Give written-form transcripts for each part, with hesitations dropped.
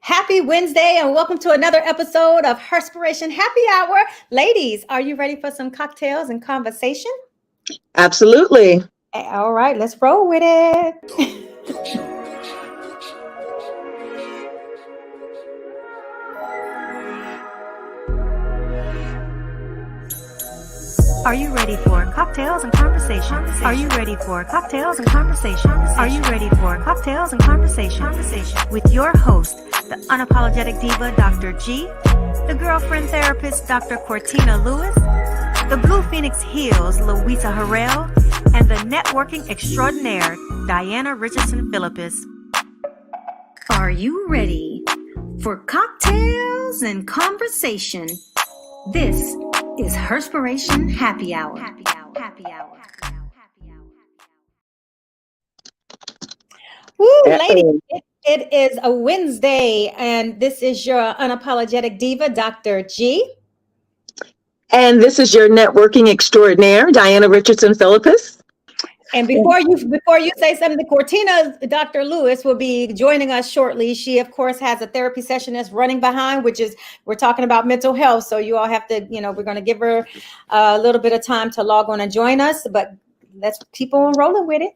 Happy Wednesday and welcome to another episode of Herspiration Happy Hour. Ladies, are you ready for some cocktails and conversation? Absolutely. All right, let's roll with it. Are you ready for cocktails and conversations? Are you ready for cocktails and conversations? Are you ready for cocktails and conversations? With your host, the unapologetic diva, Dr. G, the girlfriend therapist, Dr. Cortina Lewis, the Blue Phoenix Heels, Louisa Harrell, and the networking extraordinaire, Diana Richardson Philippus. Are you ready for cocktails and conversation? This is Herspiration Happy Hour. Happy Hour. Happy Hour. Happy Hour. Woo, ladies, it is a Wednesday, and this is your unapologetic diva, Dr. G. And this is your networking extraordinaire, Diana Richardson Philippus. And before you say something, Cortina, Dr. Lewis will be joining us shortly. She, of course, has a therapy session that's running behind, we're talking about mental health. So you all have to, we're going to give her a little bit of time to log on and join us, but let's keep on rolling with it.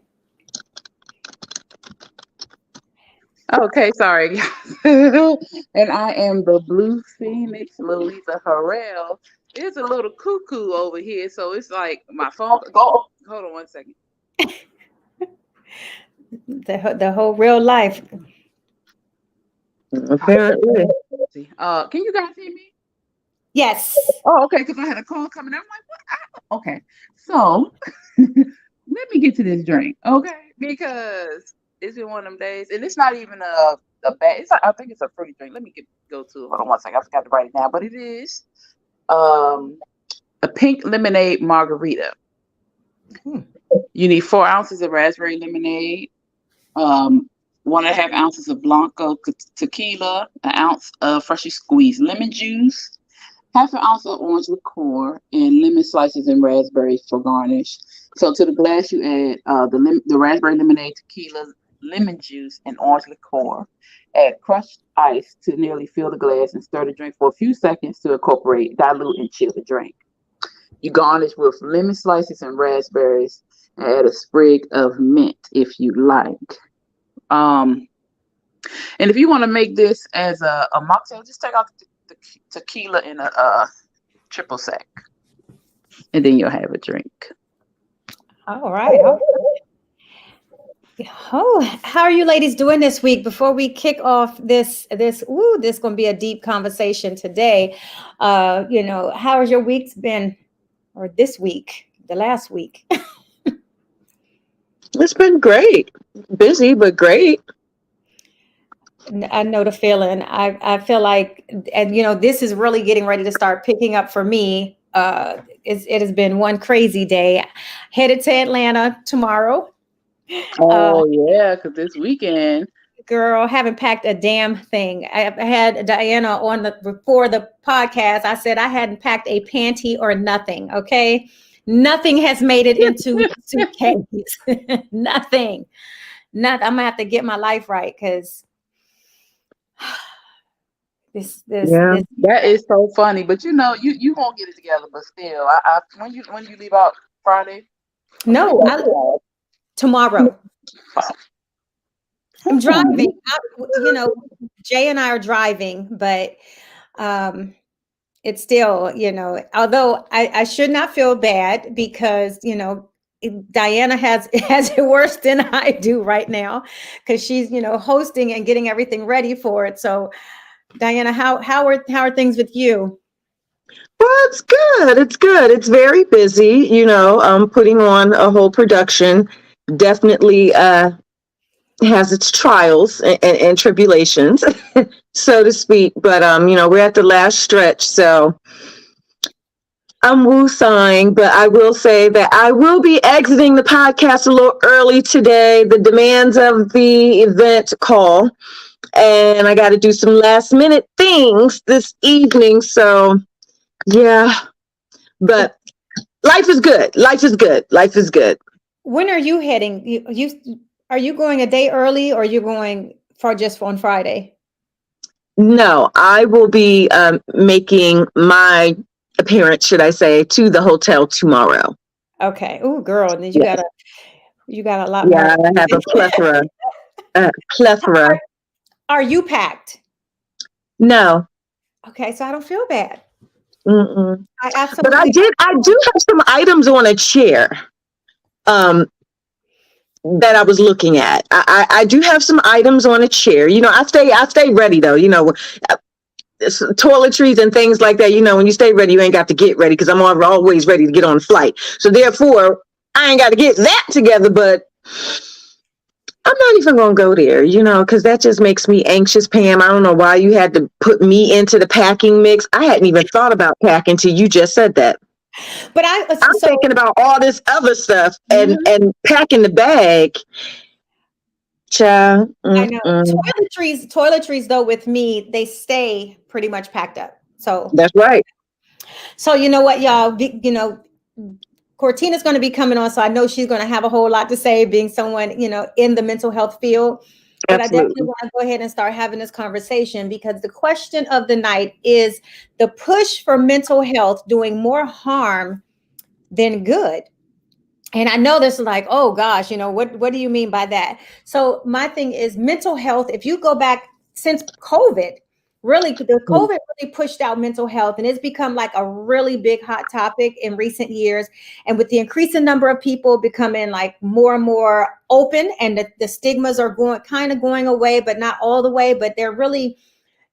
Okay, sorry. And I am the Blue Phoenix, Louisa Harrell. It's a little cuckoo over here, so it's like my phone. Hold on one second. The whole real life. Apparently. Can you guys hear me? Yes. Oh, okay, because I had a call coming. I'm like, what? Okay, so let me get to this drink, okay? Because it's been one of them days, and it's not even a bad. I think it's a fruity drink. Let me go to. Hold on one second. I forgot to write it down, but it is a pink lemonade margarita. You need 4 ounces of raspberry lemonade, 1.5 ounces of Blanco tequila, 1 ounce of freshly squeezed lemon juice, 1/2 ounce of orange liqueur, and lemon slices and raspberries for garnish. So to the glass, you add the raspberry lemonade, tequila, lemon juice, and orange liqueur. Add crushed ice to nearly fill the glass and stir the drink for a few seconds to incorporate, dilute, and chill the drink. You garnish with lemon slices and raspberries, and add a sprig of mint if you like. And if you want to make this as a mocktail, just take out the tequila in a triple sec, and then you'll have a drink. All right. Oh, how are you ladies doing this week? Before we kick off this is going to be a deep conversation today. How has your week's been, or this week, the last week? It's been great. Busy, but great. I know the feeling. I feel like, and this is really getting ready to start picking up for me. It has been one crazy day. Headed to Atlanta tomorrow. Oh yeah, because this weekend, girl, haven't packed a damn thing. I had Diana before the podcast. I said I hadn't packed a panty or nothing. Okay, nothing has made it into suitcase. Nothing. I'm gonna have to get my life right because this. That is so funny. But you won't get it together. But still, when you leave out Friday? No, tomorrow. I'm driving. Jay and I are driving, but it's still, although I should not feel bad because, Diana has it worse than I do right now because she's, hosting and getting everything ready for it. So, Diana, how are things with you? Well, it's good. It's good. It's very busy. Putting on a whole production definitely has its trials and tribulations, so to speak. But we're at the last stretch, so I'm woo-sighing. But I will say that I will be exiting the podcast a little early today. The demands of the event call, and I got to do some last-minute things this evening. So, yeah, but life is good. Life is good. Life is good. When are you heading? Are you going a day early, or are you going for just on Friday? No, I will be making my appearance, should I say, to the hotel tomorrow. Okay. Oh, girl, then Yes. you got a lot more. Yeah, I have a plethora. Plethora. Are you packed? No. Okay, so I don't feel bad. Mm-mm. I But absolutely. I do have some items on a chair um, that I was looking at. I do have some items on a chair. You know, I stay ready though. You know, toiletries and things like that. You know, when you stay ready, you ain't got to get ready because I'm always ready to get on a flight. So therefore, I ain't got to get that together. But I'm not even gonna go there, you know, because that just makes me anxious, Pam. I don't know why you had to put me into the packing mix. I hadn't even thought about packing till you just said that. But I'm so thinking about all this other stuff mhm, and packing the bag. Child, I know mm-mm. toiletries though with me, they stay pretty much packed up. That's right. So you know what, y'all, you know, Cortina's going to be coming on, so I know she's going to have a whole lot to say, being someone, you know, in the mental health field. But I definitely Absolutely. want to go ahead and start having this conversation because the question of the night is the push for mental health doing more harm than good. And I know this is like, oh gosh, you know, what do you mean by that? So my thing is mental health. If you go back since COVID, really, the Mm. COVID really pushed out mental health, and it's become like a really big hot topic in recent years. And with the increasing number of people becoming like more and more open, and the stigmas are going away, but not all the way, but they're really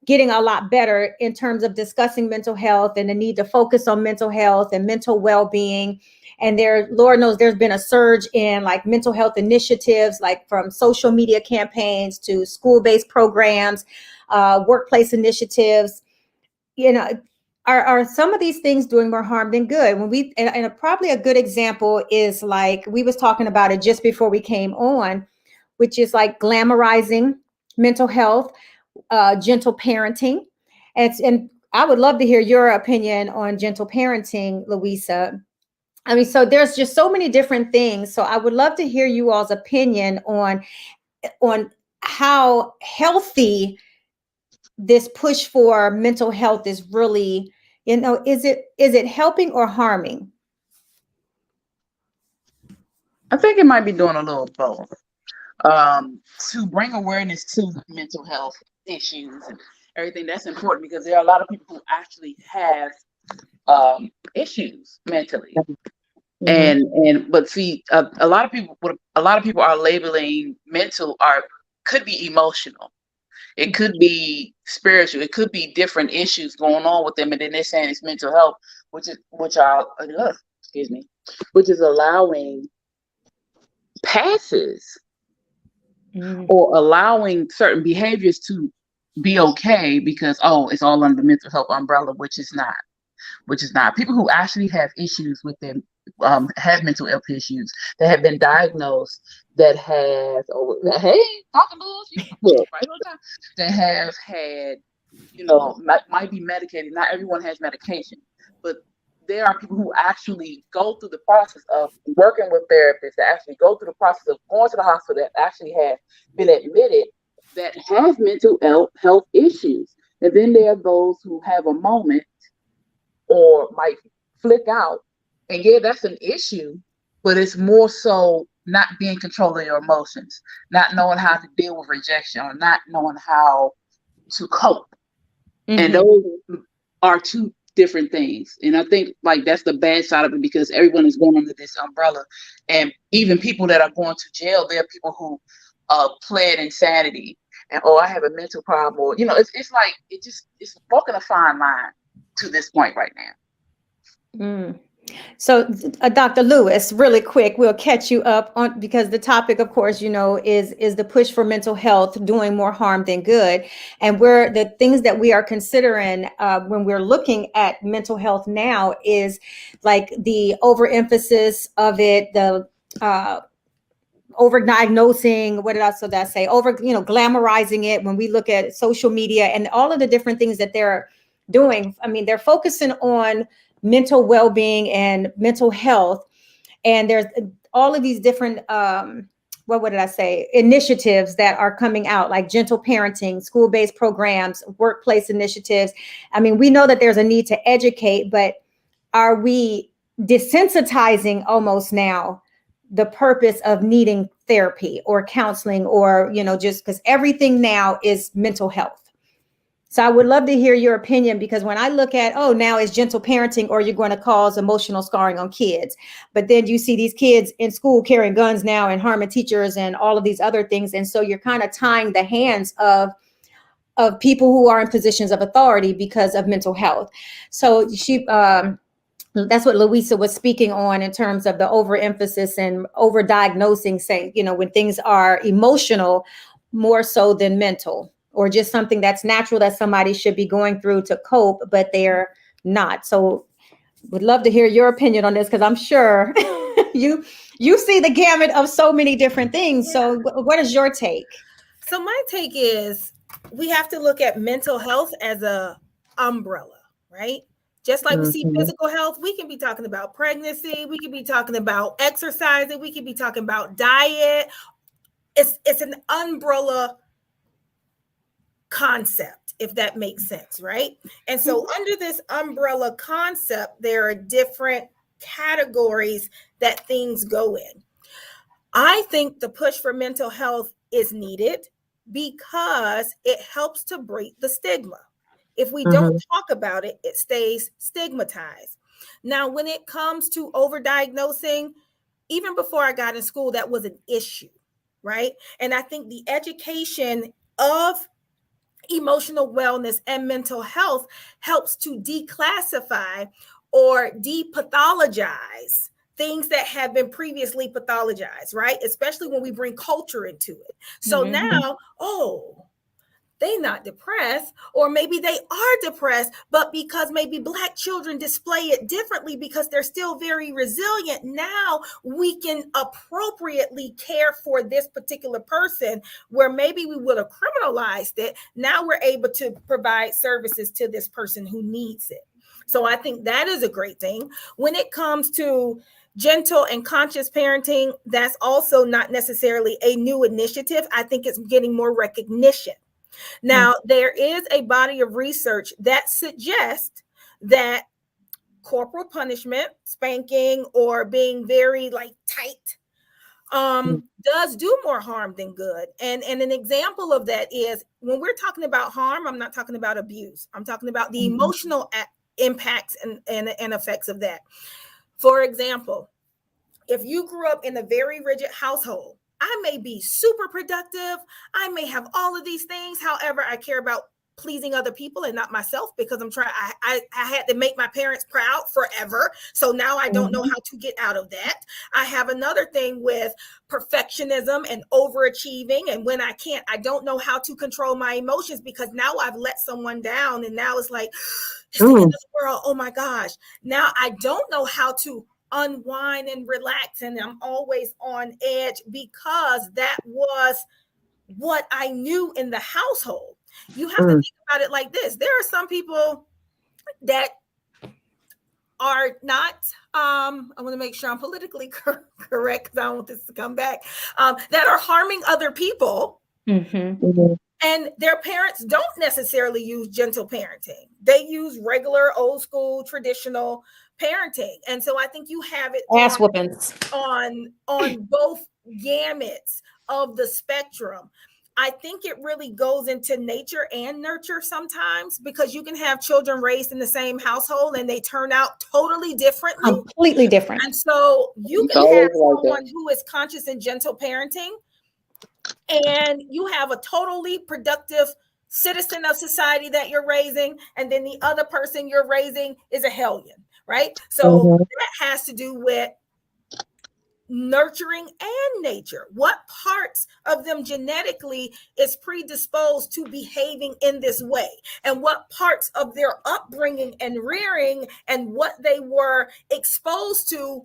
getting a lot better in terms of discussing mental health and the need to focus on mental health and mental well-being. And there, Lord knows, there's been a surge in like mental health initiatives, like from social media campaigns to school-based programs, workplace initiatives. You know, are some of these things doing more harm than good? When we probably a good example is like we was talking about it just before we came on, which is like glamorizing mental health, gentle parenting. And I would love to hear your opinion on gentle parenting, Louisa. I mean, so there's just so many different things. So I would love to hear you all's opinion on how healthy this push for mental health is really, you know, is it helping or harming? I think it might be doing a little of both. To bring awareness to mental health issues and everything, that's important because there are a lot of people who actually have issues mentally. Mm-hmm. But see, a lot of people, what a lot of people are labeling mental, are could be emotional, it could be spiritual, it could be different issues going on with them, and then they're saying it's mental health, excuse me, which is allowing passes Mm, or allowing certain behaviors to be okay because, oh, it's all under the mental health umbrella, which is not. People who actually have issues with them, have mental health issues that have been diagnosed, that have, hey, talking to us, you look right on time, that have had, might be medicated. Not everyone has medication, but there are people who actually go through the process of working with therapists, that actually go through the process of going to the hospital, that actually have been admitted, that have mental health issues. And then there are those who have a moment or might flick out. And yeah, that's an issue, but it's more so not being in control of your emotions, not knowing how to deal with rejection, or not knowing how to cope. And mhm. those are two different things. And I think like that's the bad side of it because everyone is going under this umbrella. And even people that are going to jail, there are people who pled insanity and, oh, I have a mental problem, or it's like it's walking a fine line to this point right now. Mm. So, Dr. Lewis, really quick, we'll catch you up on because the topic, of course, you know, is the push for mental health doing more harm than good, and where the things that we are considering when we're looking at mental health now is like the overemphasis of it, the overdiagnosing, what did I so that say? Glamorizing it when we look at social media and all of the different things that they're doing. I mean, they're focusing on mental well-being and mental health, and there's all of these different what did I say? Initiatives that are coming out, like gentle parenting, school-based programs, workplace initiatives. I mean, we know that there's a need to educate, but are we desensitizing almost now the purpose of needing therapy or counseling, or, just because everything now is mental health? So I would love to hear your opinion, because when I look at, now it's gentle parenting, or you're going to cause emotional scarring on kids. But then you see these kids in school carrying guns now and harming teachers and all of these other things. And so you're kind of tying the hands of people who are in positions of authority because of mental health. So that's what Louisa was speaking on, in terms of the overemphasis and overdiagnosing, saying, when things are emotional more so than mental, or just something that's natural that somebody should be going through to cope, but they're not. So would love to hear your opinion on this, because I'm sure you see the gamut of so many different things. Yeah. So what is your take? So my take is, we have to look at mental health as a umbrella, right? Just like we see physical health, we can be talking about pregnancy, we can be talking about exercising, we can be talking about diet. It's an umbrella concept, if that makes sense, right? And so under this umbrella concept, there are different categories that things go in. I think the push for mental health is needed because it helps to break the stigma. If we don't talk about it, it stays stigmatized. Now, when it comes to overdiagnosing, even before I got in school, that was an issue, right? And I think the education of emotional wellness and mental health helps to declassify or depathologize things that have been previously pathologized, right? Especially when we bring culture into it. So now, they're not depressed, or maybe they are depressed, but because maybe Black children display it differently because they're still very resilient, now we can appropriately care for this particular person, where maybe we would have criminalized it. Now we're able to provide services to this person who needs it. So I think that is a great thing. When it comes to gentle and conscious parenting, that's also not necessarily a new initiative. I think it's getting more recognition. Now, there is a body of research that suggests that corporal punishment, spanking, or being very tight, does do more harm than good. And an example of that is, when we're talking about harm, I'm not talking about abuse. I'm talking about the emotional impacts and effects of that. For example, if you grew up in a very rigid household, I may be super productive, I may have all of these things. However, I care about pleasing other people and not myself, because I had to make my parents proud forever. So now I don't know how to get out of that. I have another thing with perfectionism and overachieving. And when I can't, I don't know how to control my emotions, because now I've let someone down. And now it's like, it's the end of the world. Oh my gosh. Now I don't know how to unwind and relax, and I'm always on edge, because that was what I knew in the household. You have to think about it like this. There are some people that are not, I want to make sure I'm politically correct, because I don't want this to come back, that are harming other people. And their parents don't necessarily use gentle parenting. They use regular, old school, traditional parenting. And so I think you have it ass whoopings on both gamuts of the spectrum. I think it really goes into nature and nurture sometimes, because you can have children raised in the same household and they turn out totally differently. Completely different. And so you can have someone who is conscious and gentle parenting, and you have a totally productive citizen of society that you're raising, and then the other person you're raising is a hellion, right? So that has to do with nurturing and nature. What parts of them genetically is predisposed to behaving in this way, and what parts of their upbringing and rearing and what they were exposed to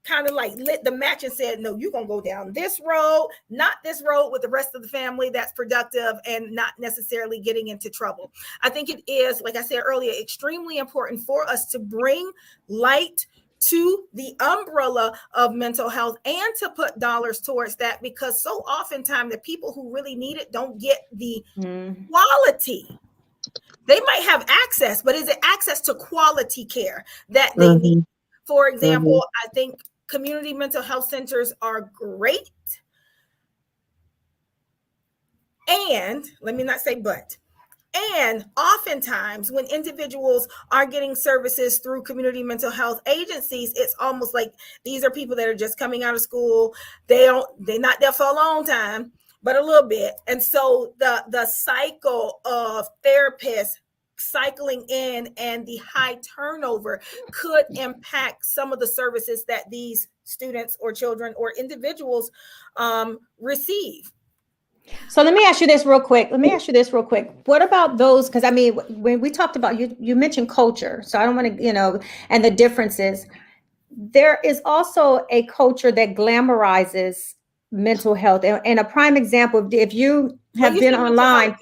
kind of lit the match and said, no, you're going to go down this road, not this road with the rest of the family that's productive and not necessarily getting into trouble. I think it is, like I said earlier, extremely important for us to bring light to the umbrella of mental health and to put dollars towards that, because so oftentimes the people who really need it don't get the quality. They might have access, but is it access to quality care that they need? For example, I think community mental health centers are great. And let me not say but. And oftentimes when individuals are getting services through community mental health agencies, it's almost like these are people that are just coming out of school. They're not there for a long time, but a little bit. And so the cycle of therapists cycling in and the high turnover could impact some of the services that these students or children or individuals receive. So let me ask you this real quick. What about those? Because I mean, when we talked about, you mentioned culture. So I don't want to, and the differences. There is also a culture that glamorizes mental health. And a prime example, if you have been online.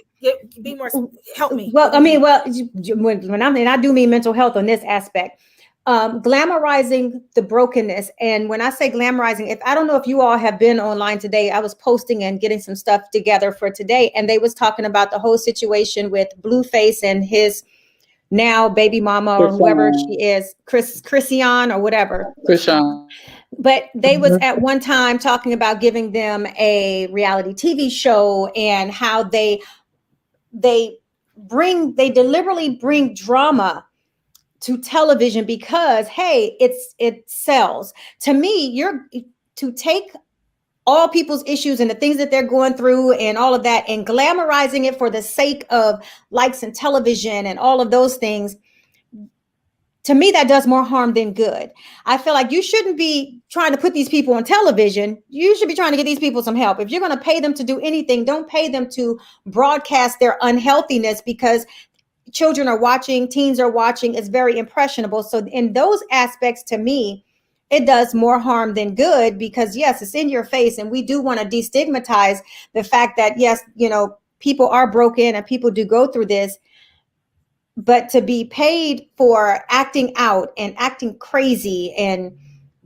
Be more, help me. Well, I mean, when I do mean mental health on this aspect. Glamorizing the brokenness. And when I say glamorizing, I don't know if you all have been online today, I was posting and getting some stuff together for today. And they was talking about the whole situation with Blueface and his now baby mama or whoever she is, Christian or whatever. Christian. But they was at one time talking about giving them a reality TV show and how they deliberately bring drama to television because, hey, it sells. To me, you're to take all people's issues and the things that they're going through and all of that and glamorizing it for the sake of likes and television and all of those things. To me, that does more harm than good. I feel like you shouldn't be trying to put these people on television. You should be trying to get these people some help. If you're going to pay them to do anything, don't pay them to broadcast their unhealthiness, because children are watching, teens are watching. It's very impressionable. So in those aspects, to me, it does more harm than good, because yes, it's in your face. And we do want to destigmatize the fact that, yes, people are broken and people do go through this. But to be paid for acting out and acting crazy and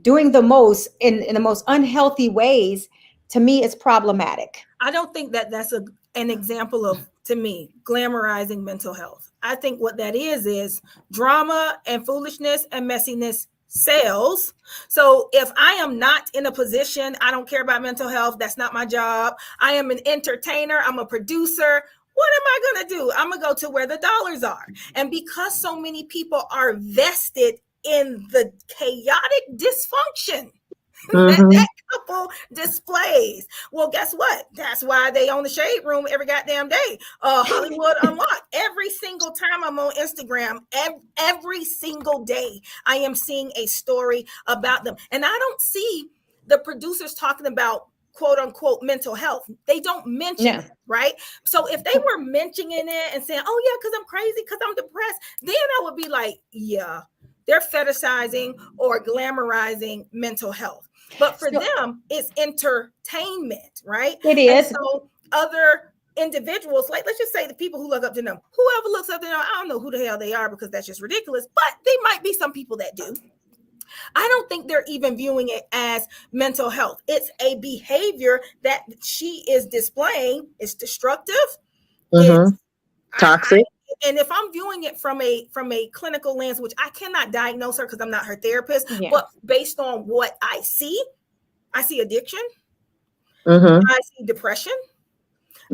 doing the most in the most unhealthy ways, to me, is problematic. I don't think that that's an example of, to me, glamorizing mental health. I think what that is drama and foolishness and messiness sells. So if I am not in a position, I don't care about mental health. That's not my job. I am an entertainer. I'm a producer. What am I going to do? I'm going to go to where the dollars are. And because so many people are vested in the chaotic dysfunction that couple displays, well, guess what? That's why they own the Shade Room every goddamn day. Hollywood Unlocked. Every single time I'm on Instagram, every single day, I am seeing a story about them. And I don't see the producers talking about quote unquote mental health. They don't mention it, right? So if they were mentioning it and saying, oh yeah, because I'm crazy, because I'm depressed, then I would be like, yeah, they're fetishizing or glamorizing mental health. But for them, it's entertainment, right? It is. And so other individuals, like let's just say the people who look up to them, whoever looks up to them, I don't know who the hell they are because that's just ridiculous, but they might be some people that do. I don't think they're even viewing it as mental health. It's a behavior that she is displaying. It's destructive. It's toxic. And if I'm viewing it from a clinical lens, which I cannot diagnose her because I'm not her therapist, but based on what I see addiction. I see depression.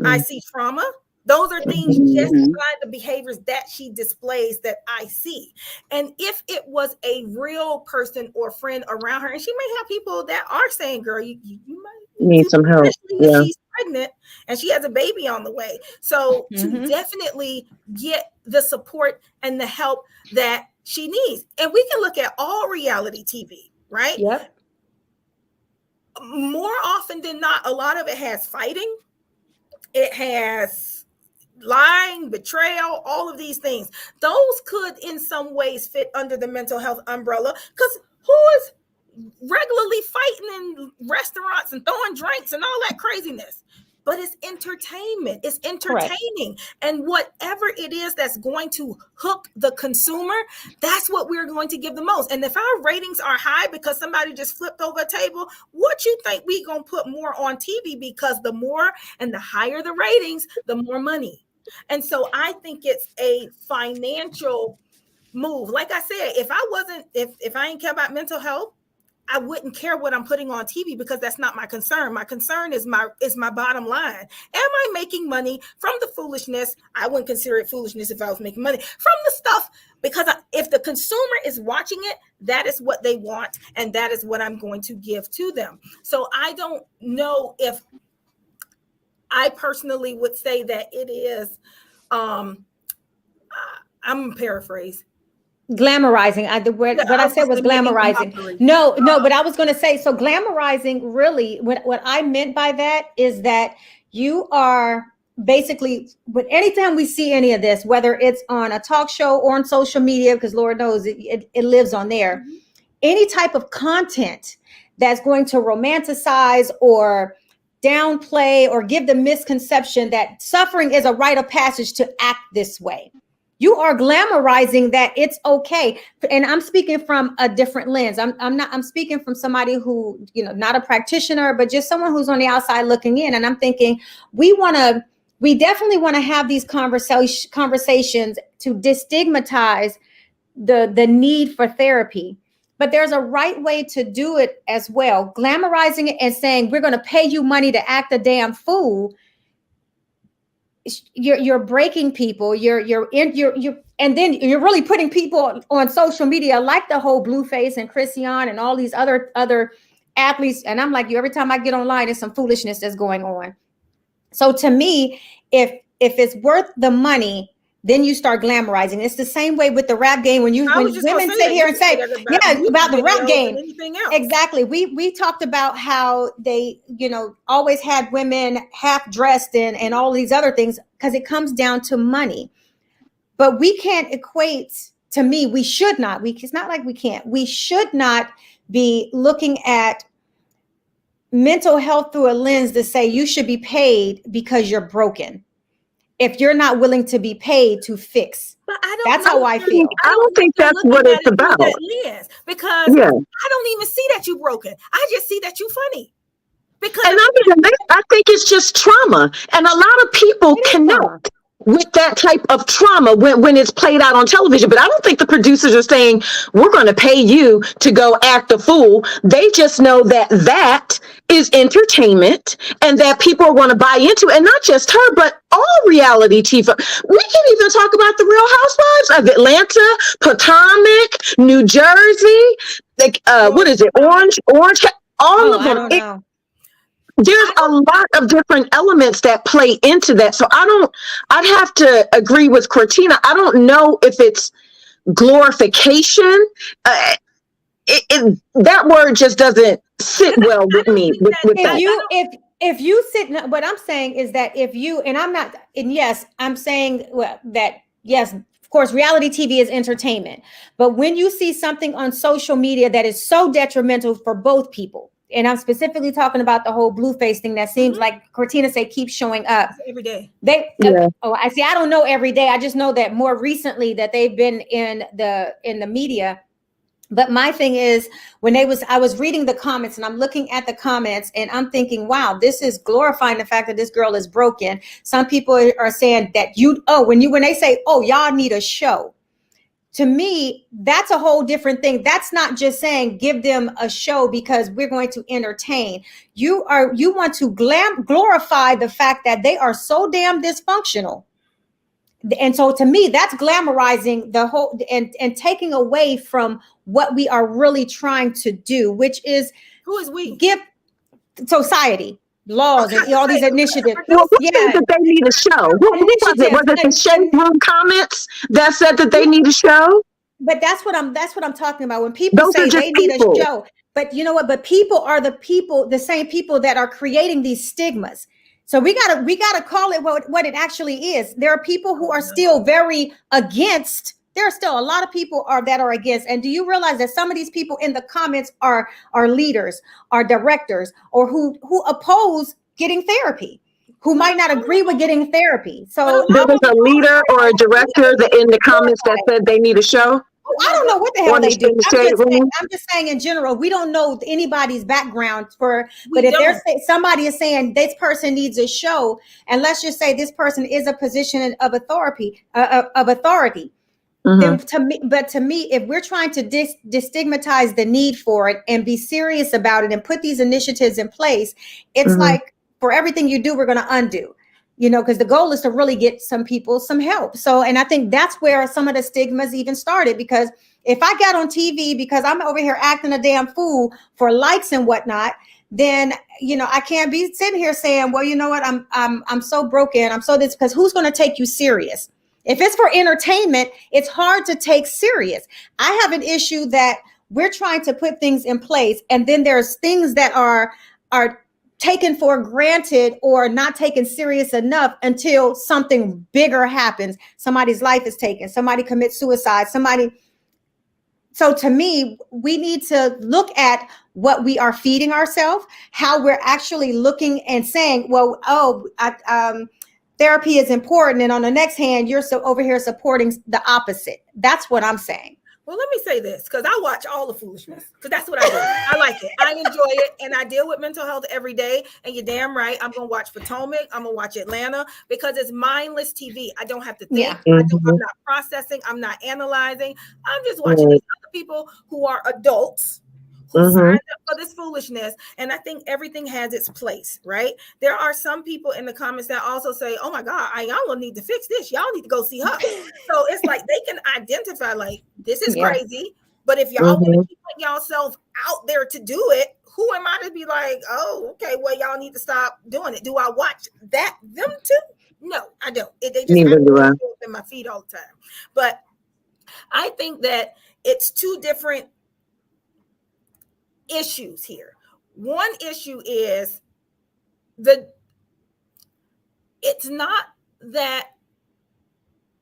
I see trauma. Those are things just by the behaviors that she displays that I see. And if it was a real person or friend around her, and she may have people that are saying, girl, you might need some help. Yeah. She's pregnant and she has a baby on the way. So to definitely get the support and the help that she needs. And we can look at all reality TV, right? Yep. More often than not, a lot of it has fighting. It has lying, betrayal, all of these things. Those could in some ways fit under the mental health umbrella, because who is regularly fighting in restaurants and throwing drinks and all that craziness? but it's entertainment. It's Correct. entertaining. And whatever it is that's going to hook the consumer, that's what we're going to give the most. And if our ratings are high because somebody just flipped over a table, what you think we going to put more on TV? Because the more and the higher the ratings, the more money. And so I think it's a financial move. Like I said, if I ain't care about mental health, I wouldn't care what I'm putting on TV, because that's not my concern. My concern is my bottom line. Am I making money from the foolishness? I wouldn't consider it foolishness if I was making money from the stuff, because if the consumer is watching it, that is what they want, and that is what I'm going to give to them. So I don't know if I personally would say that it is, I'm paraphrase. Glamorizing. What I said was glamorizing. No, but I was going to say, so glamorizing, really, what I meant by that is that you are basically, when anytime we see any of this, whether it's on a talk show or on social media, because Lord knows it lives on there, any type of content that's going to romanticize or downplay or give the misconception that suffering is a rite of passage to act this way. You are glamorizing that it's okay. And I'm speaking from a different lens. I'm speaking from somebody who, not a practitioner, but just someone who's on the outside looking in. And I'm thinking we definitely want to have these conversations to destigmatize the need for therapy. But there's a right way to do it as well. Glamorizing it and saying, we're going to pay you money to act a damn fool. You're breaking people. And then you're really putting people on social media, like the whole Blueface and Christian and all these other athletes. And I'm like, every time I get online, there's some foolishness that's going on. So to me, if it's worth the money, then you start glamorizing. It's the same way with the rap game. When women sit here and say, about the rap game. Exactly. We talked about how they, always had women half dressed and all these other things, because it comes down to money. But we can't equate, to me, we should not. It's not like we can't. We should not be looking at mental health through a lens to say you should be paid because you're broken, if you're not willing to be paid to fix. But that's how I feel. I don't think that's what it's about. Because I don't even see that you broken. I just see that you funny. Because I think it's just trauma. And a lot of people connect with that type of trauma when it's played out on television. But I don't think the producers are saying, we're going to pay you to go act a fool. They just know that is entertainment and that people are going to buy into, and not just her, but all reality TV. We can even talk about the Real Housewives of Atlanta, Potomac, New Jersey, what is it? Orange, all of them. I don't know. There's a lot of different elements that play into that. So I'd have to agree with Cortina. I don't know if it's glorification. That word just doesn't sit well with me. If you sit, what I'm saying is that I'm saying that, yes, of course, reality TV is entertainment. But when you see something on social media that is so detrimental for both people, and I'm specifically talking about the whole Blueface thing that seems like Cortina said keeps showing up every day. I don't know every day. I just know that more recently that they've been in the media. But my thing is, I was reading the comments and I'm looking at the comments and I'm thinking, wow, this is glorifying the fact that this girl is broken. Some people are saying that when they say, oh, y'all need a show. To me, that's a whole different thing. That's not just saying give them a show because we're going to entertain. You want to glorify the fact that they are so damn dysfunctional. And so to me, that's glamorizing the whole and taking away from what we are really trying to do, which is who is we? Give society. Laws and all these initiatives. Well, who said that they need a show? Was it the shade room comments that said that they need a show? But that's what I'm talking about. When people say they need a show, but you know what? But people are the same people that are creating these stigmas. So we gotta call it what it actually is. There are people who are still very against. There are still a lot of people that are against. And do you realize that some of these people in the comments are leaders, are directors, or who oppose getting therapy? who might not agree with getting therapy. So there was a leader or a director that in the comments that said they need a show. I don't know what the hell On the they do. shade room. I'm just saying in general, we don't know anybody's background but We if don't. somebody is saying this person needs a show, and let's just say this person is a position of authority, then to me, if we're trying to destigmatize the need for it and be serious about it and put these initiatives in place, it's like for everything you do, we're going to undo. Because the goal is to really get some people some help. So, and I think that's where some of the stigmas even started, because if I got on TV because I'm over here acting a damn fool for likes and whatnot, then, I can't be sitting here saying, well, you know what, I'm so broken. I'm so this, because who's going to take you serious? If it's for entertainment, it's hard to take serious. I have an issue that we're trying to put things in place, and then there's things that are taken for granted or not taken serious enough until something bigger happens. Somebody's life is taken, somebody commits suicide, So to me, we need to look at what we are feeding ourselves, how we're actually looking and saying, well, therapy is important. And on the next hand, you're over here supporting the opposite. That's what I'm saying. Well, let me say this, because I watch all the foolishness, because that's what I do. I like it. I enjoy it. And I deal with mental health every day. And you're damn right. I'm going to watch Potomac. I'm going to watch Atlanta, because it's mindless TV. I don't have to think. Yeah. I'm not processing. I'm not analyzing. I'm just watching these other people who are adults who signed up for this foolishness. And I think everything has its place, right? There are some people in the comments that also say, oh my God, y'all will need to fix this. Y'all need to go see her. So it's like they can identify like, this is crazy. But if y'all want to keep putting yourself out there to do it, who am I to be like, oh, okay, well, y'all need to stop doing it. Do I watch them too? No, I don't. They just happen in my feed all the time. But I think that it's two different issues here. One issue is it's not that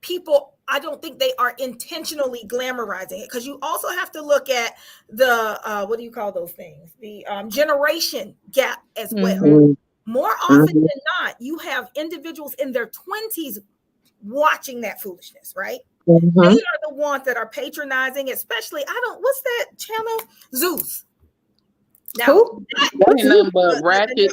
people, I don't think they are intentionally glamorizing it, because you also have to look at the what do you call those things, the generation gap as well. More often than not, you have individuals in their 20s watching that foolishness, right? They are the ones that are patronizing, especially what's that channel, Zeus. Now, Who? Racket,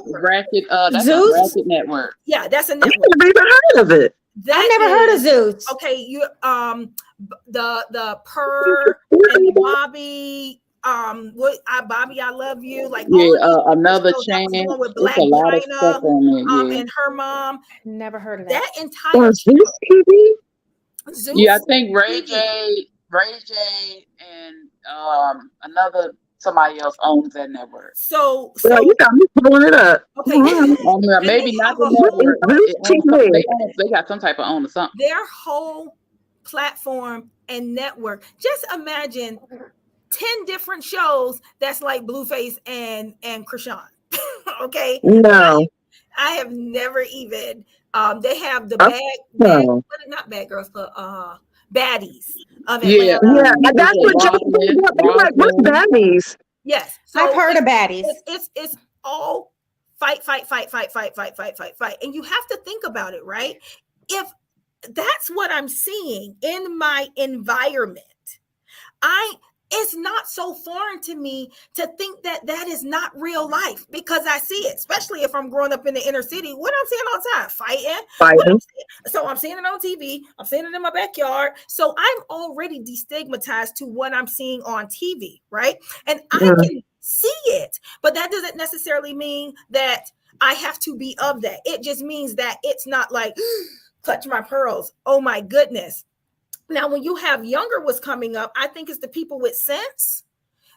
that's Zeus? a Racket network. Yeah, that's a network. I've never heard of it. I've never heard of Zeus. Okay, you the Purr and the Bobby, Bobby, I love you. Like another channel with Black a lot of stuff on it. And her mom. Never heard of that. That entire Zeus TV. Zeus I think Ray J, and another. Somebody else owns that network. So you got me pulling it up. Okay, maybe not the network. They got some type of own or something. Their whole platform and network. Just imagine 10 different shows that's like Blueface and Krishan. Okay. No, I have never even. They have the not Bad Girls Club. Baddies of Atlanta. Yeah, that's what you're like. What's baddies? Yes, so I've heard of baddies. It's all fight, and you have to think about it, right? If that's what I'm seeing in my environment, it's not so foreign to me to think that is not real life, because I see it, especially if I'm growing up in the inner city. What I'm seeing all the time, fighting. So I'm seeing it on TV. I'm seeing it in my backyard. So I'm already destigmatized to what I'm seeing on TV, right? And I can see it, but that doesn't necessarily mean that I have to be of that. It just means that it's not like, clutch my pearls, oh my goodness. Now, when you have younger what's coming up, I think it's the people with sense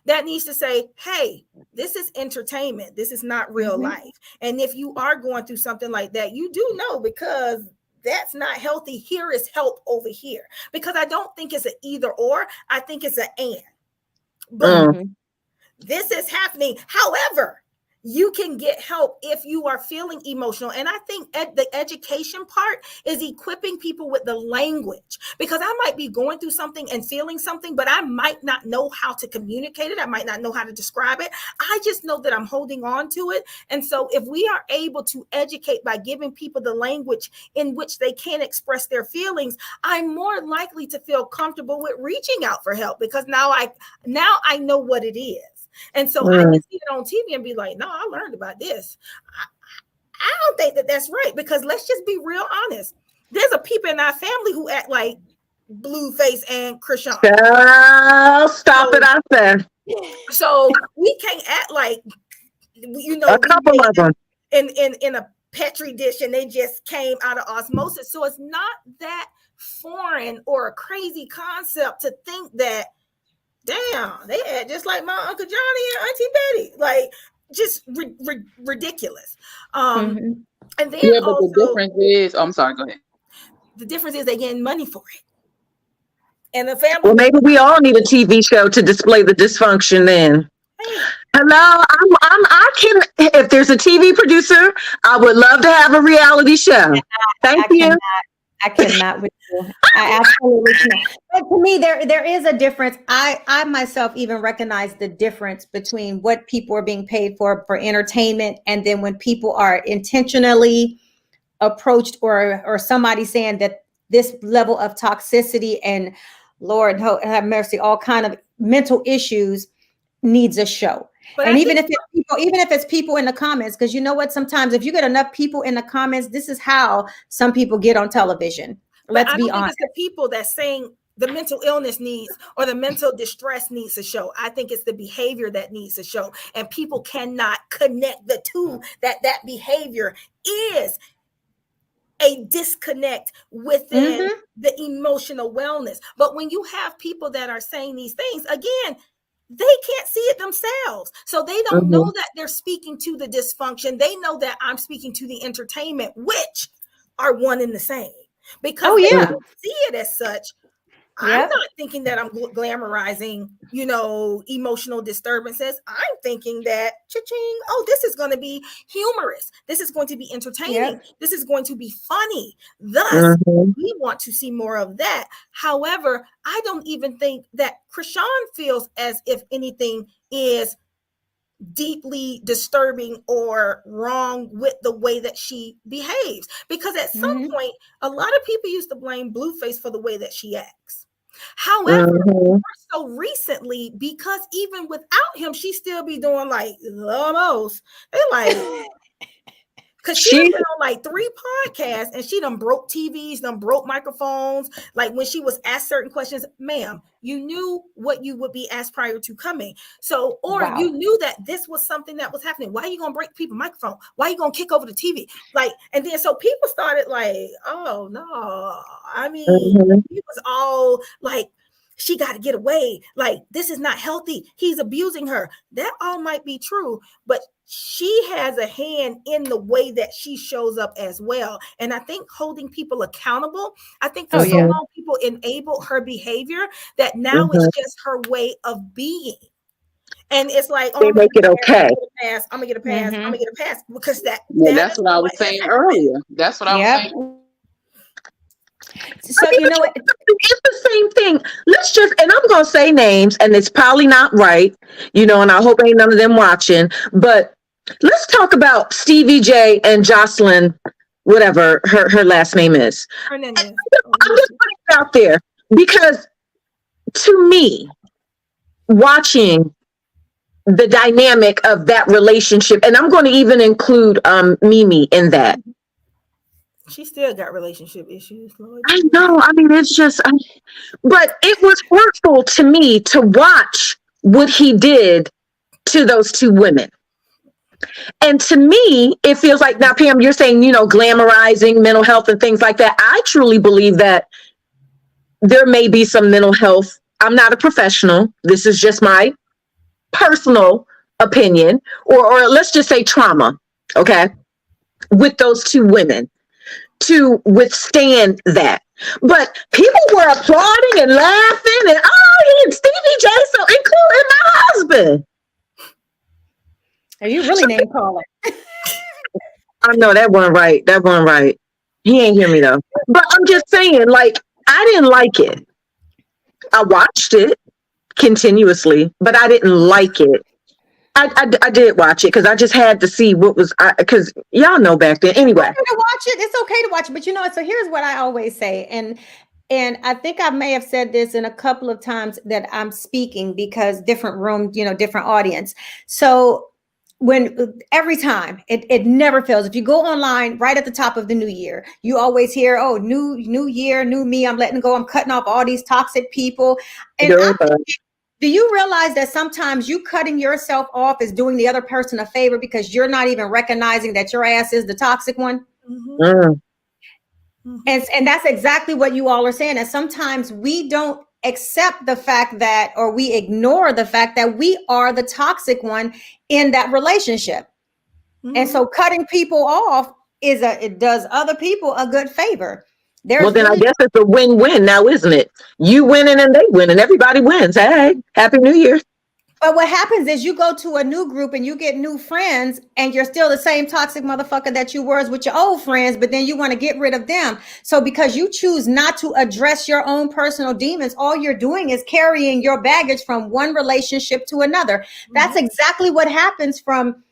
that needs to say, hey, this is entertainment. This is not real life. And if you are going through something like that, you do know, because that's not healthy. Here is help over here. Because I don't think it's an either or. I think it's an and. But this is happening. However, you can get help if you are feeling emotional. And I think the education part is equipping people with the language, because I might be going through something and feeling something, but I might not know how to communicate it. I might not know how to describe it. I just know that I'm holding on to it. And so if we are able to educate by giving people the language in which they can express their feelings, I'm more likely to feel comfortable with reaching out for help, because now I know what it is. And so I can see it on TV and be like, no, I learned about this. I don't think that that's right, because let's just be real honest. There's a people in our family who act like Blueface and Krishan. Stop it out there. So we can't act like, a couple of them in a petri dish and they just came out of osmosis. So it's not that foreign or a crazy concept to think that, damn, they act just like my Uncle Johnny and Auntie Betty, like just ridiculous. And then but also, the difference is, I'm sorry, go ahead. The difference is they getting money for it, and the family. Well, maybe we all need a TV show to display the dysfunction. Then, hello, I can. If there's a TV producer, I would love to have a reality show. Thank you. I cannot with you. I absolutely cannot. But to me, there is a difference. I myself even recognize the difference between what people are being paid for entertainment, and then when people are intentionally approached or somebody saying that this level of toxicity and, Lord have mercy, all kind of mental issues needs a show. But and even if it's people in the comments, because you know what, sometimes if you get enough people in the comments, this is how some people get on television. Let's be honest. It's the people that's saying the mental illness needs or the mental distress needs to show. I think it's the behavior that needs to show, and people cannot connect the two, that behavior is a disconnect within the emotional wellness. But when you have people that are saying these things, again, they can't see it themselves. So they don't know that they're speaking to the dysfunction. They know that I'm speaking to the entertainment, which are one and the same. Because they don't see it as such. I'm not thinking that I'm glamorizing, emotional disturbances. I'm thinking that, cha-ching, this is going to be humorous. This is going to be entertaining. Yep. This is going to be funny. Thus, we want to see more of that. However, I don't even think that Krishan feels as if anything is deeply disturbing or wrong with the way that she behaves. Because at some point, a lot of people used to blame Blueface for the way that she acts. However, more so recently, because even without him, she still be doing like the most. They like, because she been on like 3 podcasts and she done broke TVs, done broke microphones. Like when she was asked certain questions, ma'am, you knew what you would be asked prior to coming. So, or you knew that this was something that was happening. Why are you going to break people's microphone? Why are you going to kick over the TV? Like, and then so people started like, oh no, I mean, it was all like, she got to get away. Like, this is not healthy. He's abusing her. That all might be true, but she has a hand in the way that she shows up as well. And I think holding people accountable, I think for so long people enable her behavior that now it's just her way of being. And it's like, they make it okay. I'm gonna get a pass. I'm gonna get a pass because that's what I was saying earlier. That's what I was saying. So you know what? It's the same thing. Let's just, and I'm gonna say names, and it's probably not right, and I hope ain't none of them watching. But let's talk about Stevie J and Jocelyn, whatever her last name is. I'm just putting it out there because, to me, watching the dynamic of that relationship, and I'm going to even include Mimi in that. She still got relationship issues, Lord. I know. I mean, it's just, but it was hurtful to me to watch what he did to those 2 women. And to me, it feels like, now, Pam, you're saying, glamorizing mental health and things like that. I truly believe that there may be some mental health. I'm not a professional. This is just my personal opinion, or let's just say trauma, okay, with those 2 women to withstand that. But people were applauding and laughing and, he and Stevie J, so including my husband. Are you really name calling? I know that one right. That one right. He ain't hear me though. But I'm just saying, like, I didn't like it. I watched it continuously, but I didn't like it. I did watch it because I just had to see what was, because y'all know back then. Anyway, To watch it, it's okay to watch it, but you know, so here's what I always say, and I think I may have said this in a couple of times that I'm speaking, because different room, you know, different audience. So when every time it never fails. If you go online right at the top of the new year, you always hear, oh, new year, new me, I'm letting go, I'm cutting off all these toxic people. And do you realize that sometimes you cutting yourself off is doing the other person a favor, because you're not even recognizing that your ass is the toxic one? And that's exactly what you all are saying. And sometimes we don't accept the fact that, or we ignore the fact that we are the toxic one in that relationship. And so cutting people off it does other people a good favor. Well, then I guess it's a win-win now, isn't it? You winning and they winning. Everybody wins. Hey, Happy New Year. But what happens is you go to a new group and you get new friends, and you're still the same toxic motherfucker that you were with your old friends, but then you want to get rid of them. So because you choose not to address your own personal demons, all you're doing is carrying your baggage from one relationship to another. That's exactly what happens from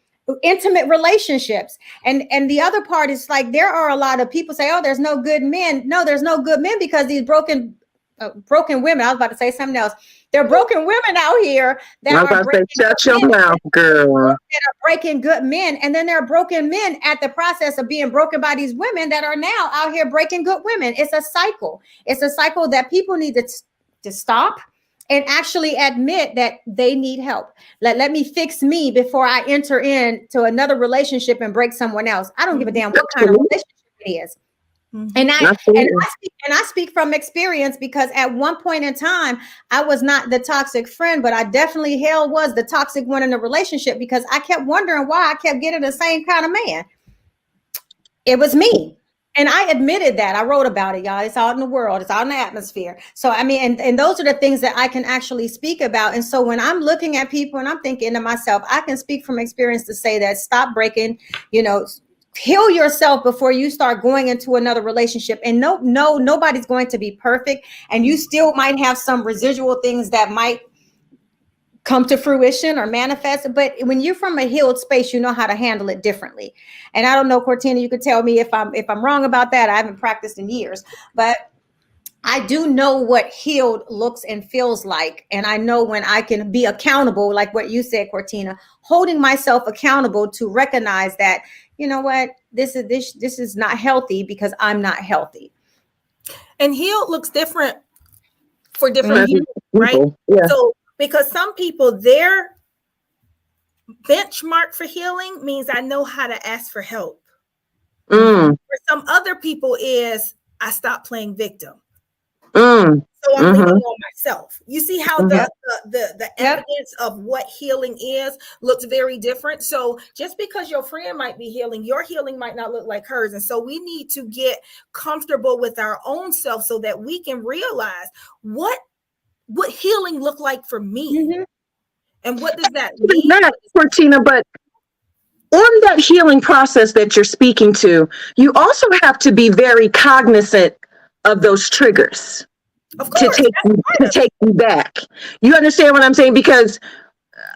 intimate relationships. And the other part is, like, there are a lot of people say, oh, there's no good men. No, there's no good men, because these broken women. I was about to say something else. There are broken women out here that are breaking, shut your mouth, girl. That are breaking good men, and then there are broken men at the process of being broken by these women that are now out here breaking good women. It's a cycle. It's a cycle that people need to stop and actually admit that they need help. Let me fix me before I enter into another relationship and break someone else. I don't give a damn what kind of relationship it is. And I speak from experience, because at one point in time, I was not the toxic friend, but I definitely was the toxic one in the relationship, because I kept wondering why I kept getting the same kind of man. It was me. And I admitted that. I wrote about it, y'all. It's out in the world. It's out in the atmosphere. So, I mean, and those are the things that I can actually speak about. And so when I'm looking at people and I'm thinking to myself, I can speak from experience to say that stop breaking, heal yourself before you start going into another relationship. And nobody's going to be perfect. And you still might have some residual things that might come to fruition or manifest. But when you're from a healed space, you know how to handle it differently. And I don't know, Cortina, you could tell me if I'm wrong about that. I haven't practiced in years, but I do know what healed looks and feels like. And I know when I can be accountable, like what you said, Cortina, holding myself accountable to recognize that, you know what, this is not healthy because I'm not healthy. And healed looks different for different people, right? Yeah. So because some people, their benchmark for healing means I know how to ask for help. For some other people is I stop playing victim. So I'm leaning on myself. You see how the evidence of what healing is looks very different. So just because your friend might be healing, your healing might not look like hers. And so we need to get comfortable with our own self so that we can realize what healing look like for me. And what does that mean? Not, Cortina, but on that healing process that you're speaking to, you also have to be very cognizant of those triggers. Of course, to take you back. You understand what I'm saying? Because,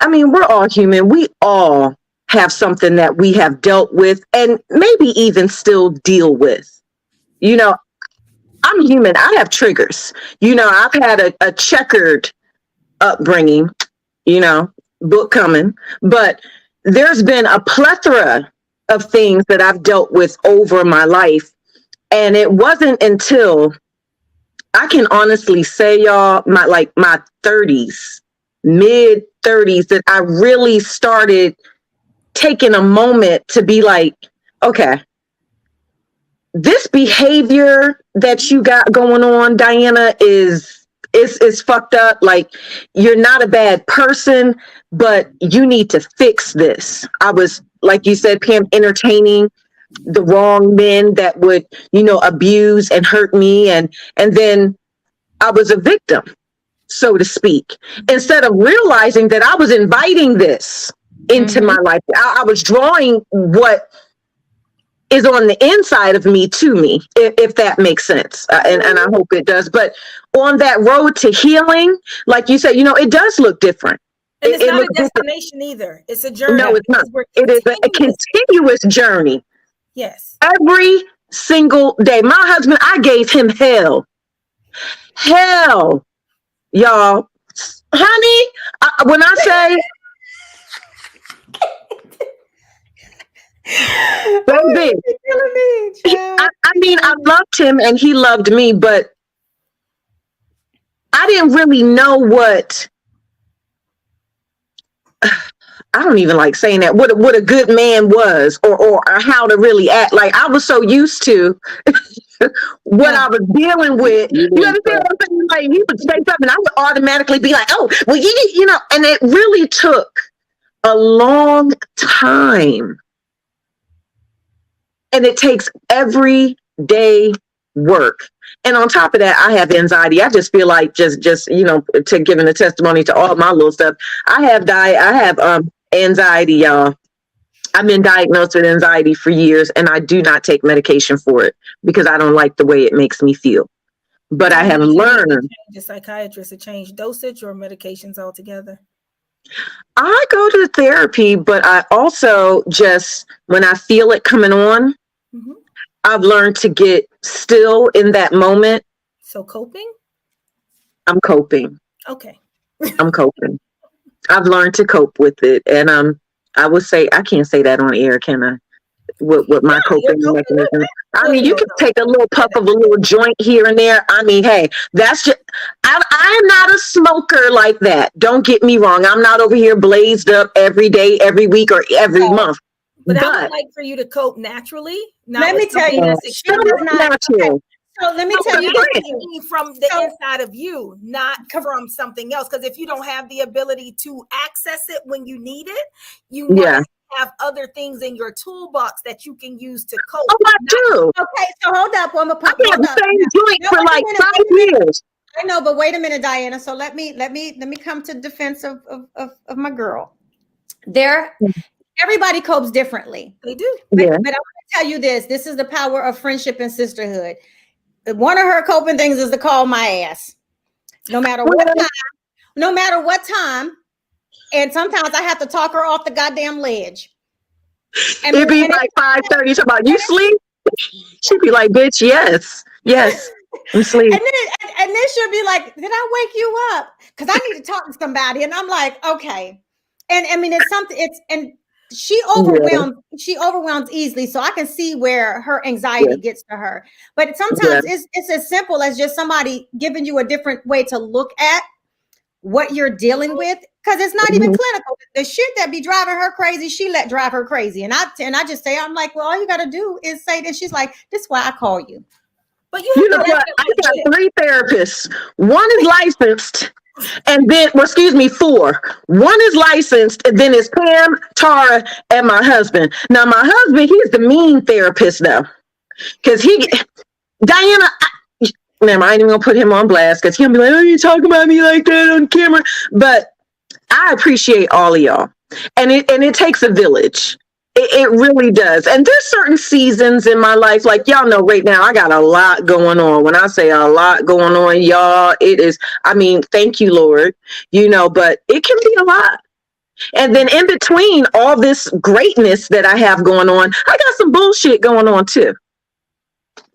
I mean, we're all human. We all have something that we have dealt with and maybe even still deal with. I'm human. I have triggers. I've had a checkered upbringing, book coming, but there's been a plethora of things that I've dealt with over my life. And it wasn't until I can honestly say, y'all, my 30s, mid 30s, that I really started taking a moment to be like, okay, this behavior that you got going on, Diana, is fucked up. Like, you're not a bad person, but you need to fix this. I was, like you said, Pam, entertaining the wrong men that would, abuse and hurt me. And then I was a victim, so to speak, instead of realizing that I was inviting this into my life. I was drawing what is on the inside of me to me, if that makes sense. And I hope it does. But on that road to healing, like you said, it does look different. And it's not a destination either. It's a journey. No, it's not. It is a continuous journey. Yes. Every single day. My husband, I gave him hell. Hell, y'all. Honey, when I say, baby, I loved him and he loved me, but I didn't really know what, I don't even like saying that, what a good man was or how to really act. Like, I was so used to what I was dealing with. You understand what I'm saying? Like, he would say something, I would automatically be like, oh, well, and it really took a long time. And it takes everyday work. And on top of that, I have anxiety. I just feel like just to giving a testimony to all my little stuff. I have anxiety, y'all. I've been diagnosed with anxiety for years, and I do not take medication for it because I don't like the way it makes me feel. But I have learned. The psychiatrist to change dosage or medications altogether. I go to therapy, but I also just, when I feel it coming on, I've learned to get still in that moment. So coping? I'm coping. Okay. I'm coping. I've learned to cope with it. And I would say, I can't say that on air, can I? With my coping mechanism. I mean, you can take a little puff of a little joint here and there. I mean, hey, that's just, I'm not a smoker like that. Don't get me wrong. I'm not over here blazed up every day, every week, or every month. But I would like for you to cope naturally. Let me tell you, this natural. So let me tell you from the inside of you, not from something else. Because if you don't have the ability to access it when you need it, you must have other things in your toolbox that you can use to cope. Oh, I do. Okay, so hold up. I've had the same joint for like 5 years. I know, but wait a minute, Diana. So let me come to defense of my girl. Everybody copes differently. They do. But I want to tell you this. This is the power of friendship and sisterhood. One of her coping things is to call my ass. No matter what time. And sometimes I have to talk her off the goddamn ledge. It'd be like 5:30. So about, you sleep? She'd be like, bitch, yes, I'm sleep. And then she'll be like, did I wake you up? Because I need to talk to somebody. And I'm like, okay. And I mean, it's something. She overwhelms easily, so I can see where her anxiety gets to her. But sometimes it's as simple as just somebody giving you a different way to look at what you're dealing with, because it's not even clinical. The shit that be driving her crazy, she let drive her crazy. And I just say, I'm like, well, all you got to do is say this. She's like, this is why I call you. But you know what? I got 3 therapists. One is licensed. And then, 4. One is licensed, and then it's Pam, Tara, and my husband. Now, my husband, he's the mean therapist, though. Because Diana, I ain't even going to put him on blast, because he'll be like, oh, you talking about me like that on camera. But I appreciate all of y'all. And it takes a village. It really does. And there's certain seasons in my life, like y'all know right now, I got a lot going on. When I say a lot going on, y'all, it is, I mean, thank you, Lord, but it can be a lot. And then in between all this greatness that I have going on, I got some bullshit going on too.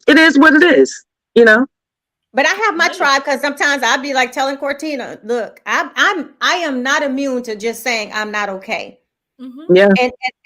It is what it is, But I have my tribe, because sometimes I'd be like telling Cortina, look, I am not immune to just saying I'm not okay. Mm-hmm. Yeah.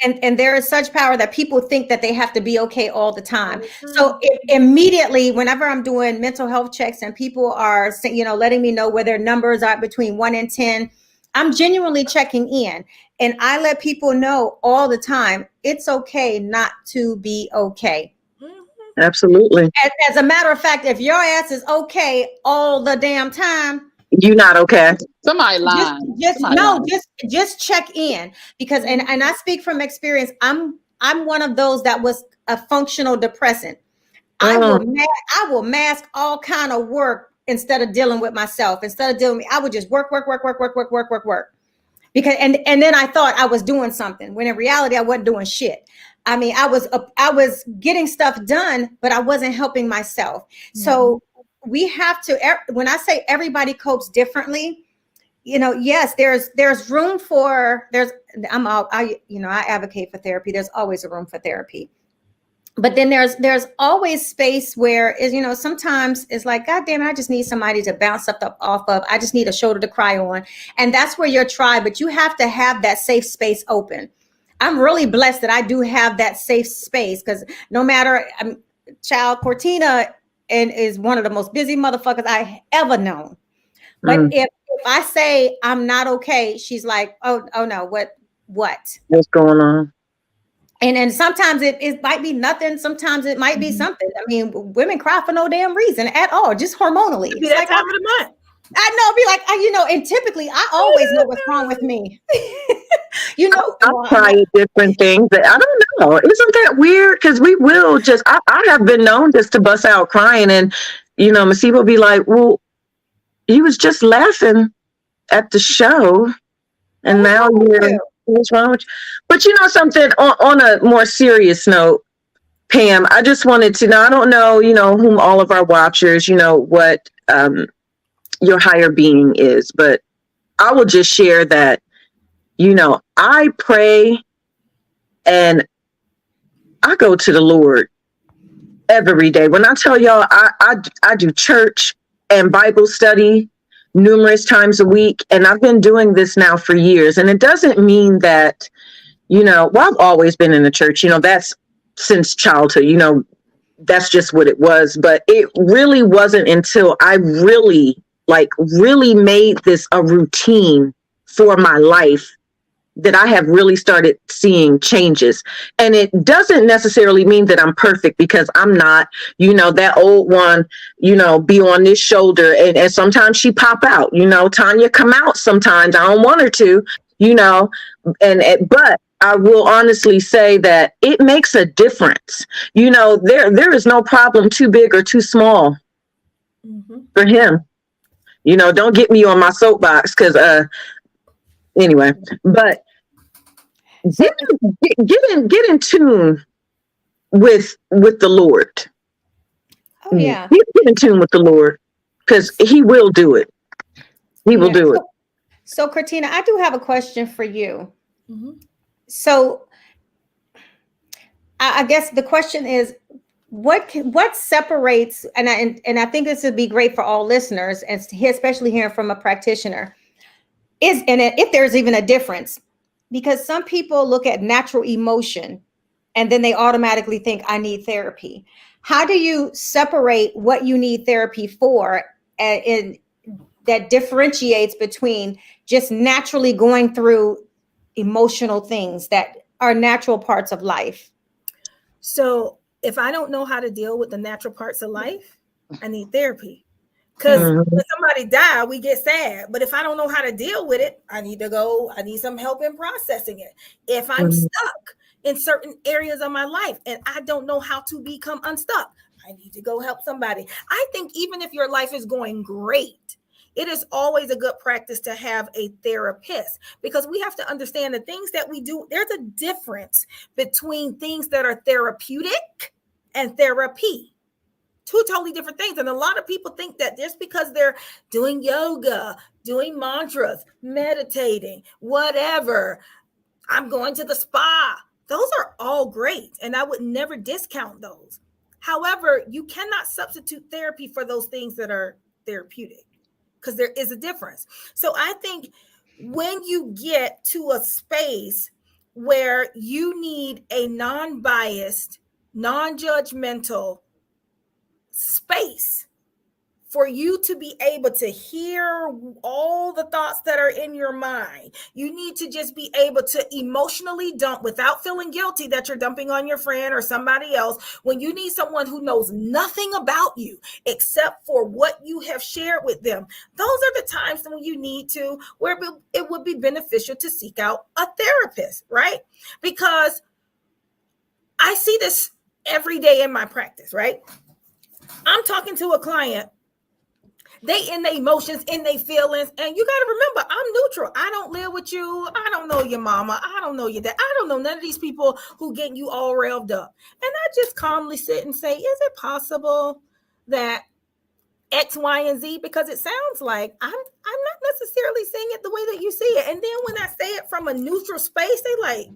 And there is such power that people think that they have to be okay all the time. Mm-hmm. So immediately, whenever I'm doing mental health checks and people are, letting me know where their numbers are between 1 and 10, I'm genuinely checking in, and I let people know all the time, it's okay not to be okay. Mm-hmm. Absolutely. As a matter of fact, if your ass is okay all the damn time, you're not okay. Somebody lying. Just check in, because and I speak from experience. I'm one of those that was a functional depressant. I will mask all kind of work instead of dealing with myself. Instead of I would just work. because and then I thought I was doing something when in reality I wasn't doing shit. I mean, I was getting stuff done, but I wasn't helping myself. Mm-hmm. So we have to, when I say everybody copes differently, you know, yes, there's room for, I advocate for therapy. There's always a room for therapy. But then there's always space where is, you know, sometimes it's like, God damn it, I just need somebody to bounce stuff off of. I just need a shoulder to cry on. And that's where your tribe, but you have to have that safe space open. I'm really blessed that I do have that safe space, because no matter, child Cortina and is one of the most busy motherfuckers I ever known. But if I say I'm not okay, she's like, oh no, what's going on? And sometimes it might be nothing. Sometimes it might be something. I mean, women cry for no damn reason at all, just hormonally. It's that like, time of the month. I know, be like, you know, and typically I always know what's wrong with me. You know, I'll try different things. I don't know. Isn't that weird? Because we will just, I have been known just to bust out crying, and, you know, Masiba will be like, well, you was just laughing at the show, and now what's wrong with you? But you know something, on a more serious note, Pam, I just wanted to know, I don't know, you know, whom all of our watchers, you know, what your higher being is, but I will just share that, you know, I pray and I go to the Lord every day. When I tell y'all, I do church and Bible study numerous times a week, and I've been doing this now for years. And it doesn't mean that, you know, well, I've always been in the church, you know, that's since childhood, you know, that's just what it was. But it really wasn't until I really made this a routine for my life that I have really started seeing changes. And it doesn't necessarily mean that I'm perfect, because I'm not, you know, that old one, you know, be on this shoulder, and sometimes she pop out, you know, Tanya come out sometimes. I don't want her to, you know, but I will honestly say that it makes a difference. You know, there is no problem too big or too small for him. You know, don't get me on my soapbox, because anyway, but get in tune with the Lord. Oh yeah, get in tune with the Lord, because He will do it. He will do it. So, Cortina, I do have a question for you. Mm-hmm. So, I guess the question is, what separates, and I think this would be great for all listeners, and especially hearing from a practitioner, if there's even a difference, because some people look at natural emotion and then they automatically think I need therapy. How do you separate what you need therapy for, and that differentiates between just naturally going through emotional things that are natural parts of life? So if I don't know how to deal with the natural parts of life, I need therapy. Because when somebody dies, we get sad. But if I don't know how to deal with it, I need some help in processing it. If I'm stuck in certain areas of my life and I don't know how to become unstuck, I need to go help somebody. I think even if your life is going great, it is always a good practice to have a therapist, because we have to understand the things that we do. There's a difference between things that are therapeutic and therapy. Two totally different things. And a lot of people think that just because they're doing yoga, doing mantras, meditating, whatever, I'm going to the spa, those are all great. And I would never discount those. However, you cannot substitute therapy for those things that are therapeutic, because there is a difference. So I think when you get to a space where you need a non-biased, non-judgmental space for you to be able to hear all the thoughts that are in your mind, you need to just be able to emotionally dump without feeling guilty that you're dumping on your friend or somebody else. When you need someone who knows nothing about you except for what you have shared with them, those are the times when you need to, where it would be beneficial to seek out a therapist, right? Because I see this every day in my practice, right? I'm talking to a client They in their emotions, in their feelings. And you got to remember, I'm neutral. I don't live with you. I don't know your mama. I don't know your dad. I don't know none of these people who getting you all revved up. And I just calmly sit and say, is it possible that X, Y, and Z? Because it sounds like I'm not necessarily seeing it the way that you see it. And then when I say it from a neutral space, they like,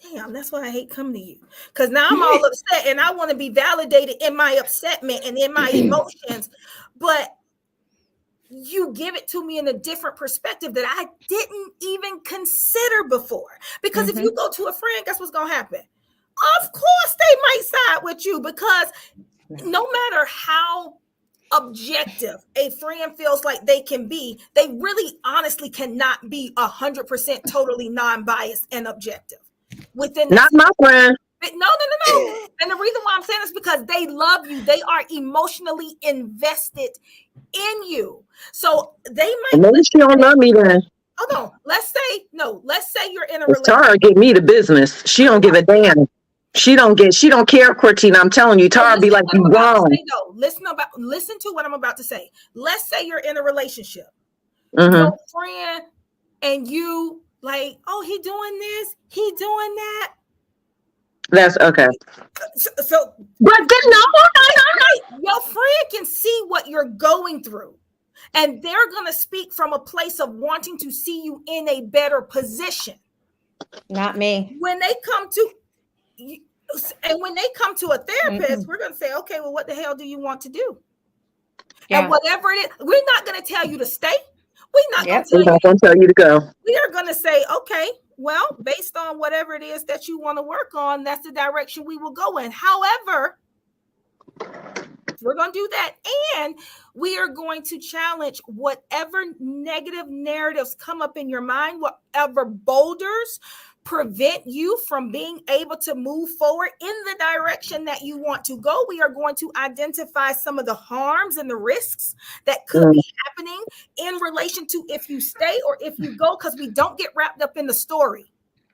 damn, that's why I hate coming to you. Because now I'm all upset and I want to be validated in my upsetment and in my emotions. But you give it to me in a different perspective that I didn't even consider before. Because if you go to a friend, guess what's going to happen? Of course they might side with you, because no matter how objective a friend feels like they can be, they really honestly cannot be 100% totally non-biased and objective. Within not my friend. No. And the reason why I'm saying this is because they love you. They are emotionally invested in you. So they might. Maybe she don't love me then. Hold on. Let's say you're in a relationship. relationship. Tara give me the business. She don't give a damn. She don't care, Cortina. I'm telling you, Tara be like, you wrong. Listen to what I'm about to say. Let's say you're in a relationship. Your friend and you like, oh, he doing this, he doing that. That's okay. So but then no. Your friend can see what you're going through, and they're going to speak from a place of wanting to see you in a better position. Not me. When they come to a therapist, we're going to say, okay, well, what the hell do you want to do? Yeah. And whatever it is, we're not going to tell you to stay. We're not going to tell you to go. We are going to say, okay, well, based on whatever it is that you want to work on, that's the direction we will go in. However, we're going to do that. And we are going to challenge whatever negative narratives come up in your mind, whatever boulders prevent you from being able to move forward in the direction that you want to go. We are going to identify some of the harms and the risks that could be happening in relation to if you stay or if you go, because we don't get wrapped up in the story.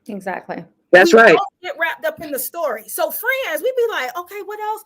Exactly. That's right. Don't get wrapped up in the story. So friends, we'd be like, okay, what else?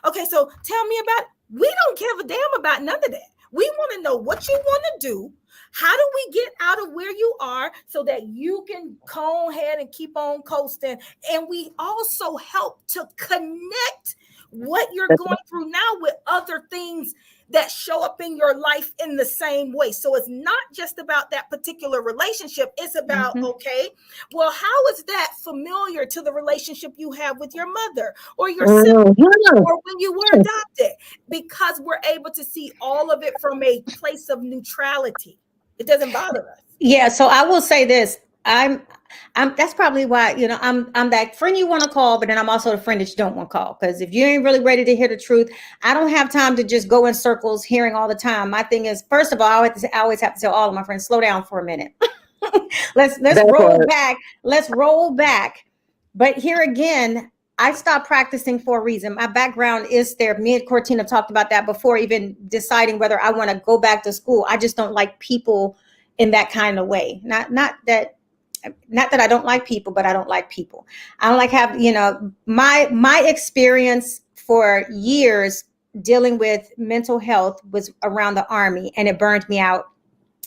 Okay, so tell me about it. We don't give a damn about none of that. We want to know what you want to do. How do we get out of where you are so that you can go ahead and keep on coasting? And we also help to connect what you're going through now with other things that show up in your life in the same way. So it's not just about that particular relationship. It's about, okay, well, how is that familiar to the relationship you have with your mother or your sibling or when you were adopted? Because we're able to see all of it from a place of neutrality. It doesn't bother us. Yeah. So I will say this. I'm that's probably why, I'm that friend you want to call, but then I'm also the friend that you don't want to call. Because if you ain't really ready to hear the truth, I don't have time to just go in circles hearing all the time. My thing is, first of all, I always have to tell all of my friends, slow down for a minute. Let's roll back. Let's roll back. But here again, I stopped practicing for a reason. My background is there. Me and Cortina talked about that before even deciding whether I want to go back to school. I just don't like people in that kind of way. Not that I don't like people, but I don't like people. I don't like my experience for years dealing with mental health was around the Army, and it burned me out.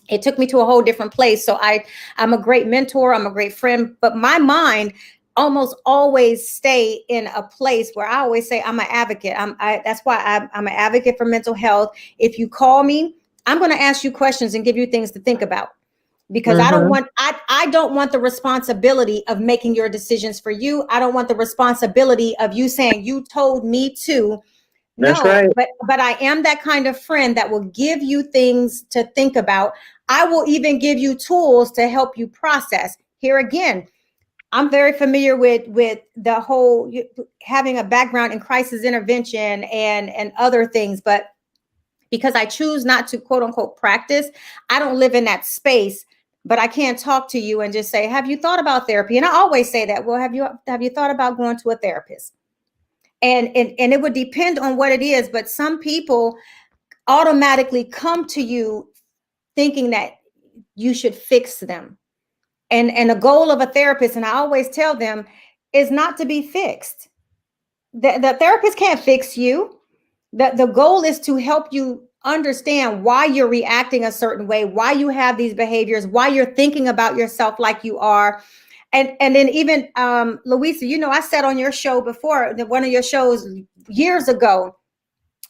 It took me to a whole different place. So I'm a great mentor. I'm a great friend, but my mind almost always stay in a place where I always say I'm an advocate. That's why I'm an advocate for mental health. If you call me, I'm going to ask you questions and give you things to think about. Because I don't want the responsibility of making your decisions for you. I don't want the responsibility of you saying you told me to. That's right. But I am that kind of friend that will give you things to think about. I will even give you tools to help you process. Here again, I'm very familiar with the whole having a background in crisis intervention and other things, but because I choose not to quote unquote practice, I don't live in that space. But I can't talk to you and just say, have you thought about therapy? And I always say that, well, have you thought about going to a therapist? And it would depend on what it is. But some people automatically come to you thinking that you should fix them. And the goal of a therapist, and I always tell them, is not to be fixed. The therapist can't fix you. The goal is to help you understand why you're reacting a certain way, why you have these behaviors, why you're thinking about yourself like you are. And then even Louisa, you know, I said on your show before, one of your shows years ago,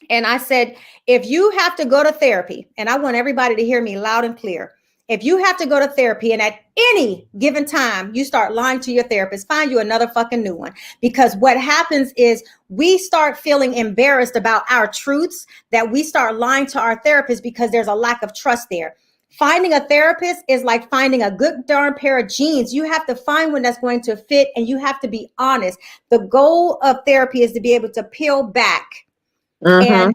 and I said, if you have to go to therapy, and I want everybody to hear me loud and clear, if you have to go to therapy and at any given time you start lying to your therapist, find you another fucking new one. Because what happens is we start feeling embarrassed about our truths, that we start lying to our therapist because there's a lack of trust there. Finding a therapist is like finding a good darn pair of jeans. You have to find one that's going to fit, and you have to be honest. The goal of therapy is to be able to peel back. And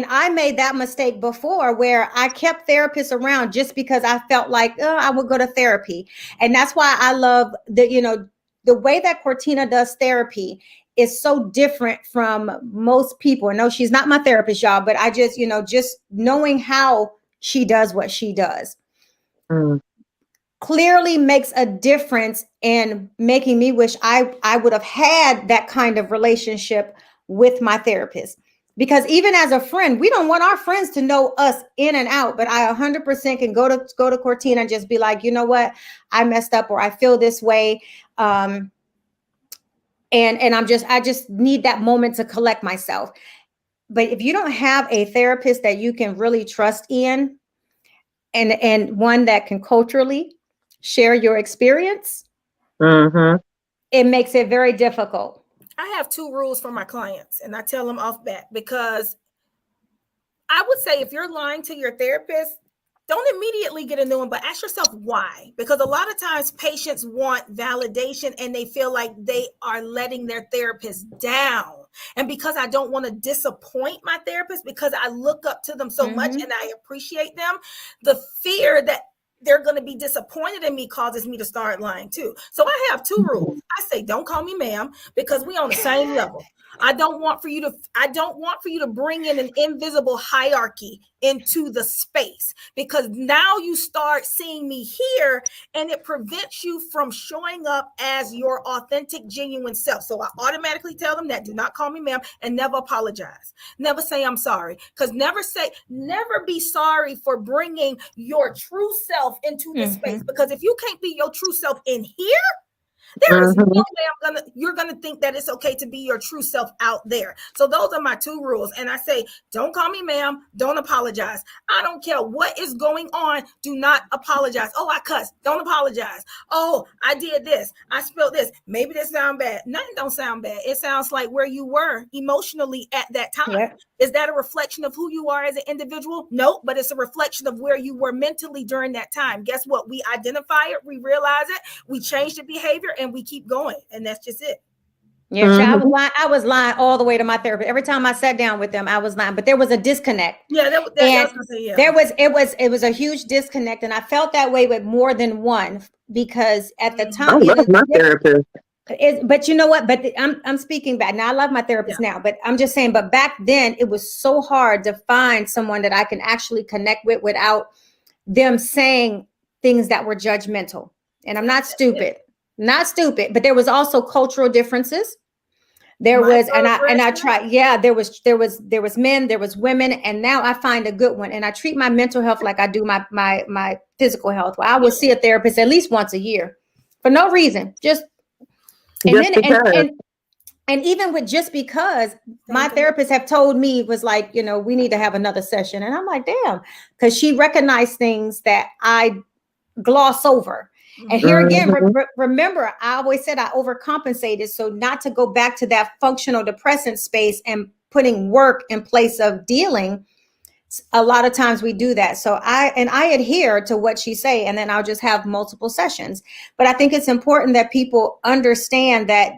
I made that mistake before, where I kept therapists around just because I felt like, oh, I would go to therapy. And that's why I love the way that Cortina does therapy is so different from most people. I know she's not my therapist, y'all, but I just, just knowing how she does what she does clearly makes a difference in making me wish I would have had that kind of relationship with my therapist. Because even as a friend, we don't want our friends to know us in and out. But I 100% can go to Cortina and just be like, you know what, I messed up, or I feel this way, and I just need that moment to collect myself. But if you don't have a therapist that you can really trust in, and one that can culturally share your experience, it makes it very difficult. I have 2 rules for my clients, and I tell them off bat, because I would say if you're lying to your therapist, don't immediately get a new one, but ask yourself why. Because a lot of times patients want validation and they feel like they are letting their therapist down. And because I don't want to disappoint my therapist, because I look up to them so much and I appreciate them, the fear that they're going to be disappointed in me causes me to start lying too. So I have 2 rules. I say, don't call me ma'am, because we on the same level. I don't want for you to bring in an invisible hierarchy into the space, because now you start seeing me here and it prevents you from showing up as your authentic, genuine self. So I automatically tell them that, do not call me ma'am, and never apologize. Never say I'm sorry, because never be sorry for bringing your true self into the space, because if you can't be your true self in here, there is no way you're gonna think that it's okay to be your true self out there. So those are my 2 rules. And I say, don't call me ma'am, don't apologize. I don't care what is going on, do not apologize. Oh, I cussed, don't apologize. Oh, I did this, I spilled this. Maybe this sound bad. Nothing don't sound bad. It sounds like where you were emotionally at that time. Yeah. Is that a reflection of who you are as an individual? No, but it's a reflection of where you were mentally during that time. Guess what? We identify it, we realize it, we change the behavior, and we keep going. And that's just it. Yeah, I was lying all the way to my therapist. Every time I sat down with them, I was lying, but there was a disconnect. Yeah, it was a huge disconnect, and I felt that way with more than one, because at the time, I love my therapist. But you know what? But I'm speaking back now. I love my therapist now, but I'm just saying. But back then, it was so hard to find someone that I can actually connect with without them saying things that were judgmental. And I'm not stupid, but there was also cultural differences. There was, and I tried. Yeah, there was men, there was women, and now I find a good one. And I treat my mental health like I do my physical health. Well, I will see a therapist at least once a year for no reason, and even with just because, my therapist have told me, was like, we need to have another session. And I'm like, damn, because she recognized things that I gloss over. And here again, remember, I always said I overcompensated. So not to go back to that functional depressant space and putting work in place of dealing. A lot of times we do that. So I adhere to what she say, and then I'll just have multiple sessions. But I think it's important that people understand that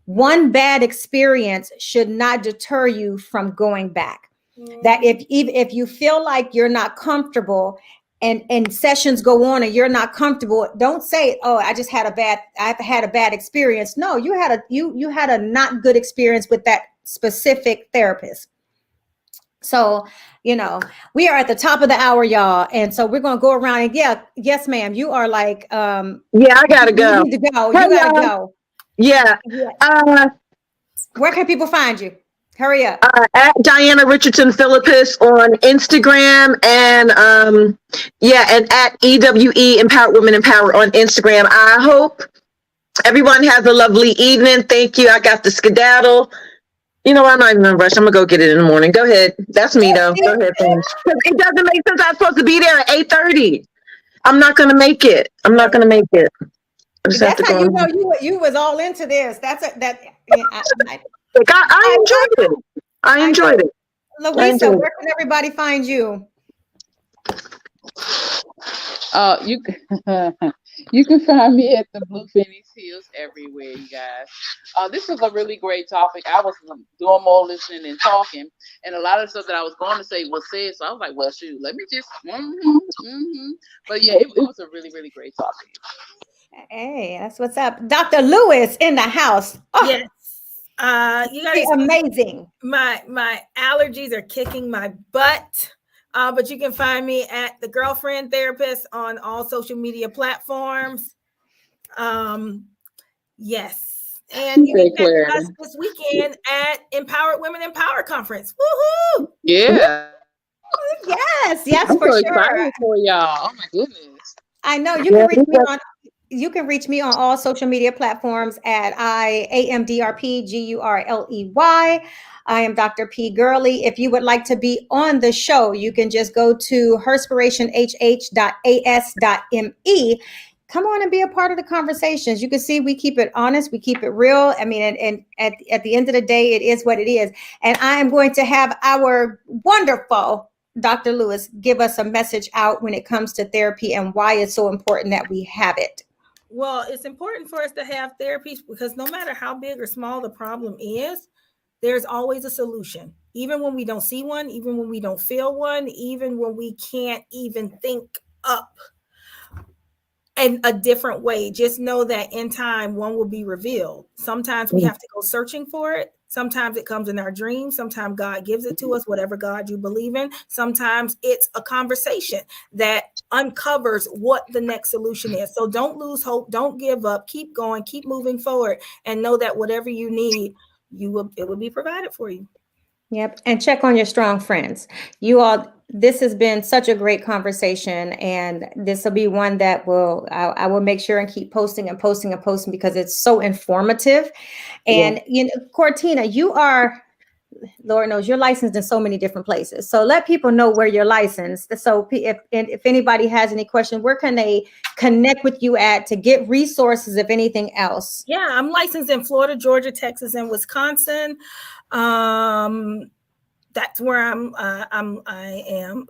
one bad experience should not deter you from going back. That if you feel like you're not comfortable and sessions go on and you're not comfortable, don't say, oh, I've had a bad experience. No, you had a not good experience with that specific therapist. So, we are at the top of the hour, y'all. And so we're going to go around and yes, ma'am, you are like, I gotta go. You need to go. You gotta go. Yeah. Where can people find you? Hurry up. At Diana Richardson Philippus on Instagram, and and at EWE Empowered Women Empower on Instagram. I hope everyone has a lovely evening. Thank you. I got the skedaddle. You know, I'm not even in a rush. I'm gonna go get it in the morning. Go ahead. That's me though. Go ahead, finish. It doesn't make sense. I'm supposed to be there at 8:30. I'm not gonna make it. I'm not gonna make it. I just have That's to how go. you know you was all into this. Yeah, I enjoyed it. I enjoyed it. Louisa, where can everybody find you? You you can find me at the Blue Phoenix Hills everywhere, you guys. This was a really great topic. I was doing more listening and talking, and a lot of stuff that I was going to say was said. So I was like, "Well, shoot, let me just." But yeah, it was a really, really great topic. Hey, that's what's up, Dr. Lewis in the house. Oh, Yes. You guys, amazing. My allergies are kicking my butt. But you can find me at the Girlfriend Therapist on all social media platforms. Yes. And you can catch us this weekend at Empowered Women Empower Conference. Woohoo! Yeah. Yes, I'm for so sure. excited for y'all. Oh my goodness. I know you can reach me on. You can reach me on all social media platforms at IAMDRPGURLEY. I am Dr. P. Gurley. If you would like to be on the show, you can just go to herspirationhh.as.me. Come on and be a part of the conversations. You can see we keep it honest, we keep it real. I mean, and at the end of the day, it is what it is. And I am going to have our wonderful Dr. Lewis give us a message out when it comes to therapy and why it's so important that we have it. Well, it's important for us to have therapies because no matter how big or small the problem is, there's always a solution. Even when we don't see one, even when we don't feel one, even when we can't even think up in a different way, just know that in time, one will be revealed. Sometimes we have to go searching for it. Sometimes it comes in our dreams. Sometimes God gives it to us, whatever God you believe in. Sometimes it's a conversation that uncovers what the next solution is. So don't lose hope. Don't give up. Keep going. Keep moving forward, and know that whatever you need, it will be provided for you. Yep. And check on your strong friends. You all, this has been such a great conversation, and this will be one that I will make sure and keep posting and posting and posting because it's so informative. And Cortina, you are, Lord knows, you're licensed in so many different places. So let people know where you're licensed. So if anybody has any questions, where can they connect with you at to get resources, if anything else? Yeah, I'm licensed in Florida, Georgia, Texas, and Wisconsin. That's where I am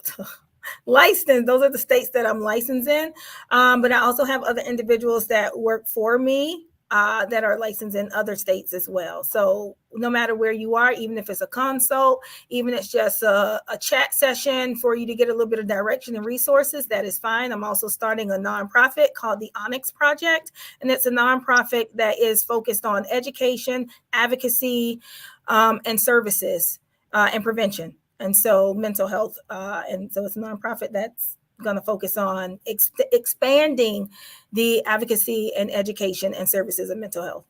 licensed. Those are the states that I'm licensed in. But I also have other individuals that work for me that are licensed in other states as well. So no matter where you are, even if it's a consult, even if it's just a chat session for you to get a little bit of direction and resources, that is fine. I'm also starting a nonprofit called the Onyx Project. And it's a nonprofit that is focused on education, advocacy, and services and prevention. And so mental health. And so it's a nonprofit that's going to focus on expanding the advocacy and education and services of mental health.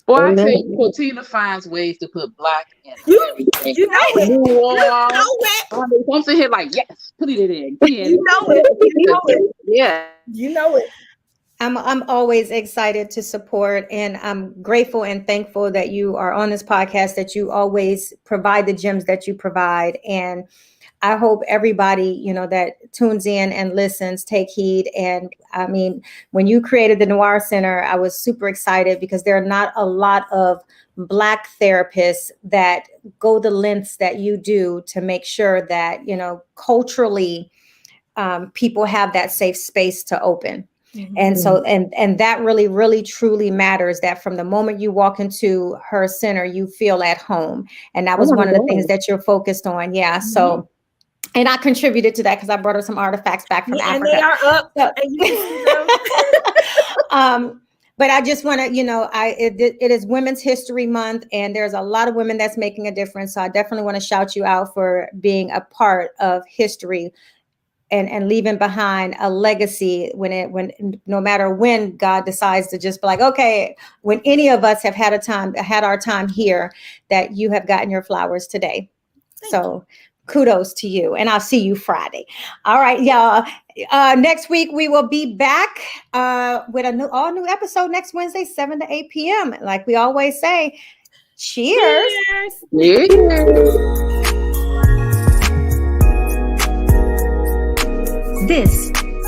Well, I think Cortina finds ways to put Black in everything. You know it. You know it. I'm sitting here like, yes, put it in. You know it. You know it. Yeah. You know it. I'm always excited to support, and I'm grateful and thankful that you are on this podcast, that you always provide the gems that you provide. And I hope everybody, that tunes in and listens, take heed. And I mean, when you created the Noir Center, I was super excited because there are not a lot of Black therapists that go the lengths that you do to make sure that, culturally, people have that safe space to open. And so, and that really, really, truly matters, that from the moment you walk into her center, you feel at home. And that was one of the things that you're focused on. Yeah. So, and I contributed to that because I brought her some artifacts back from Africa. And they are up. So, and you can see them. But I just want to, it is Women's History Month, and there's a lot of women that's making a difference. So I definitely want to shout you out for being a part of history. and leaving behind a legacy when no matter when God decides to just be like, okay, when any of us have had our time here, that you have gotten your flowers today. So kudos to you, and I'll see you Friday. All right, y'all. Next week we will be back with all new episode next Wednesday, 7 to 8 p.m. Like we always say, cheers. Cheers. This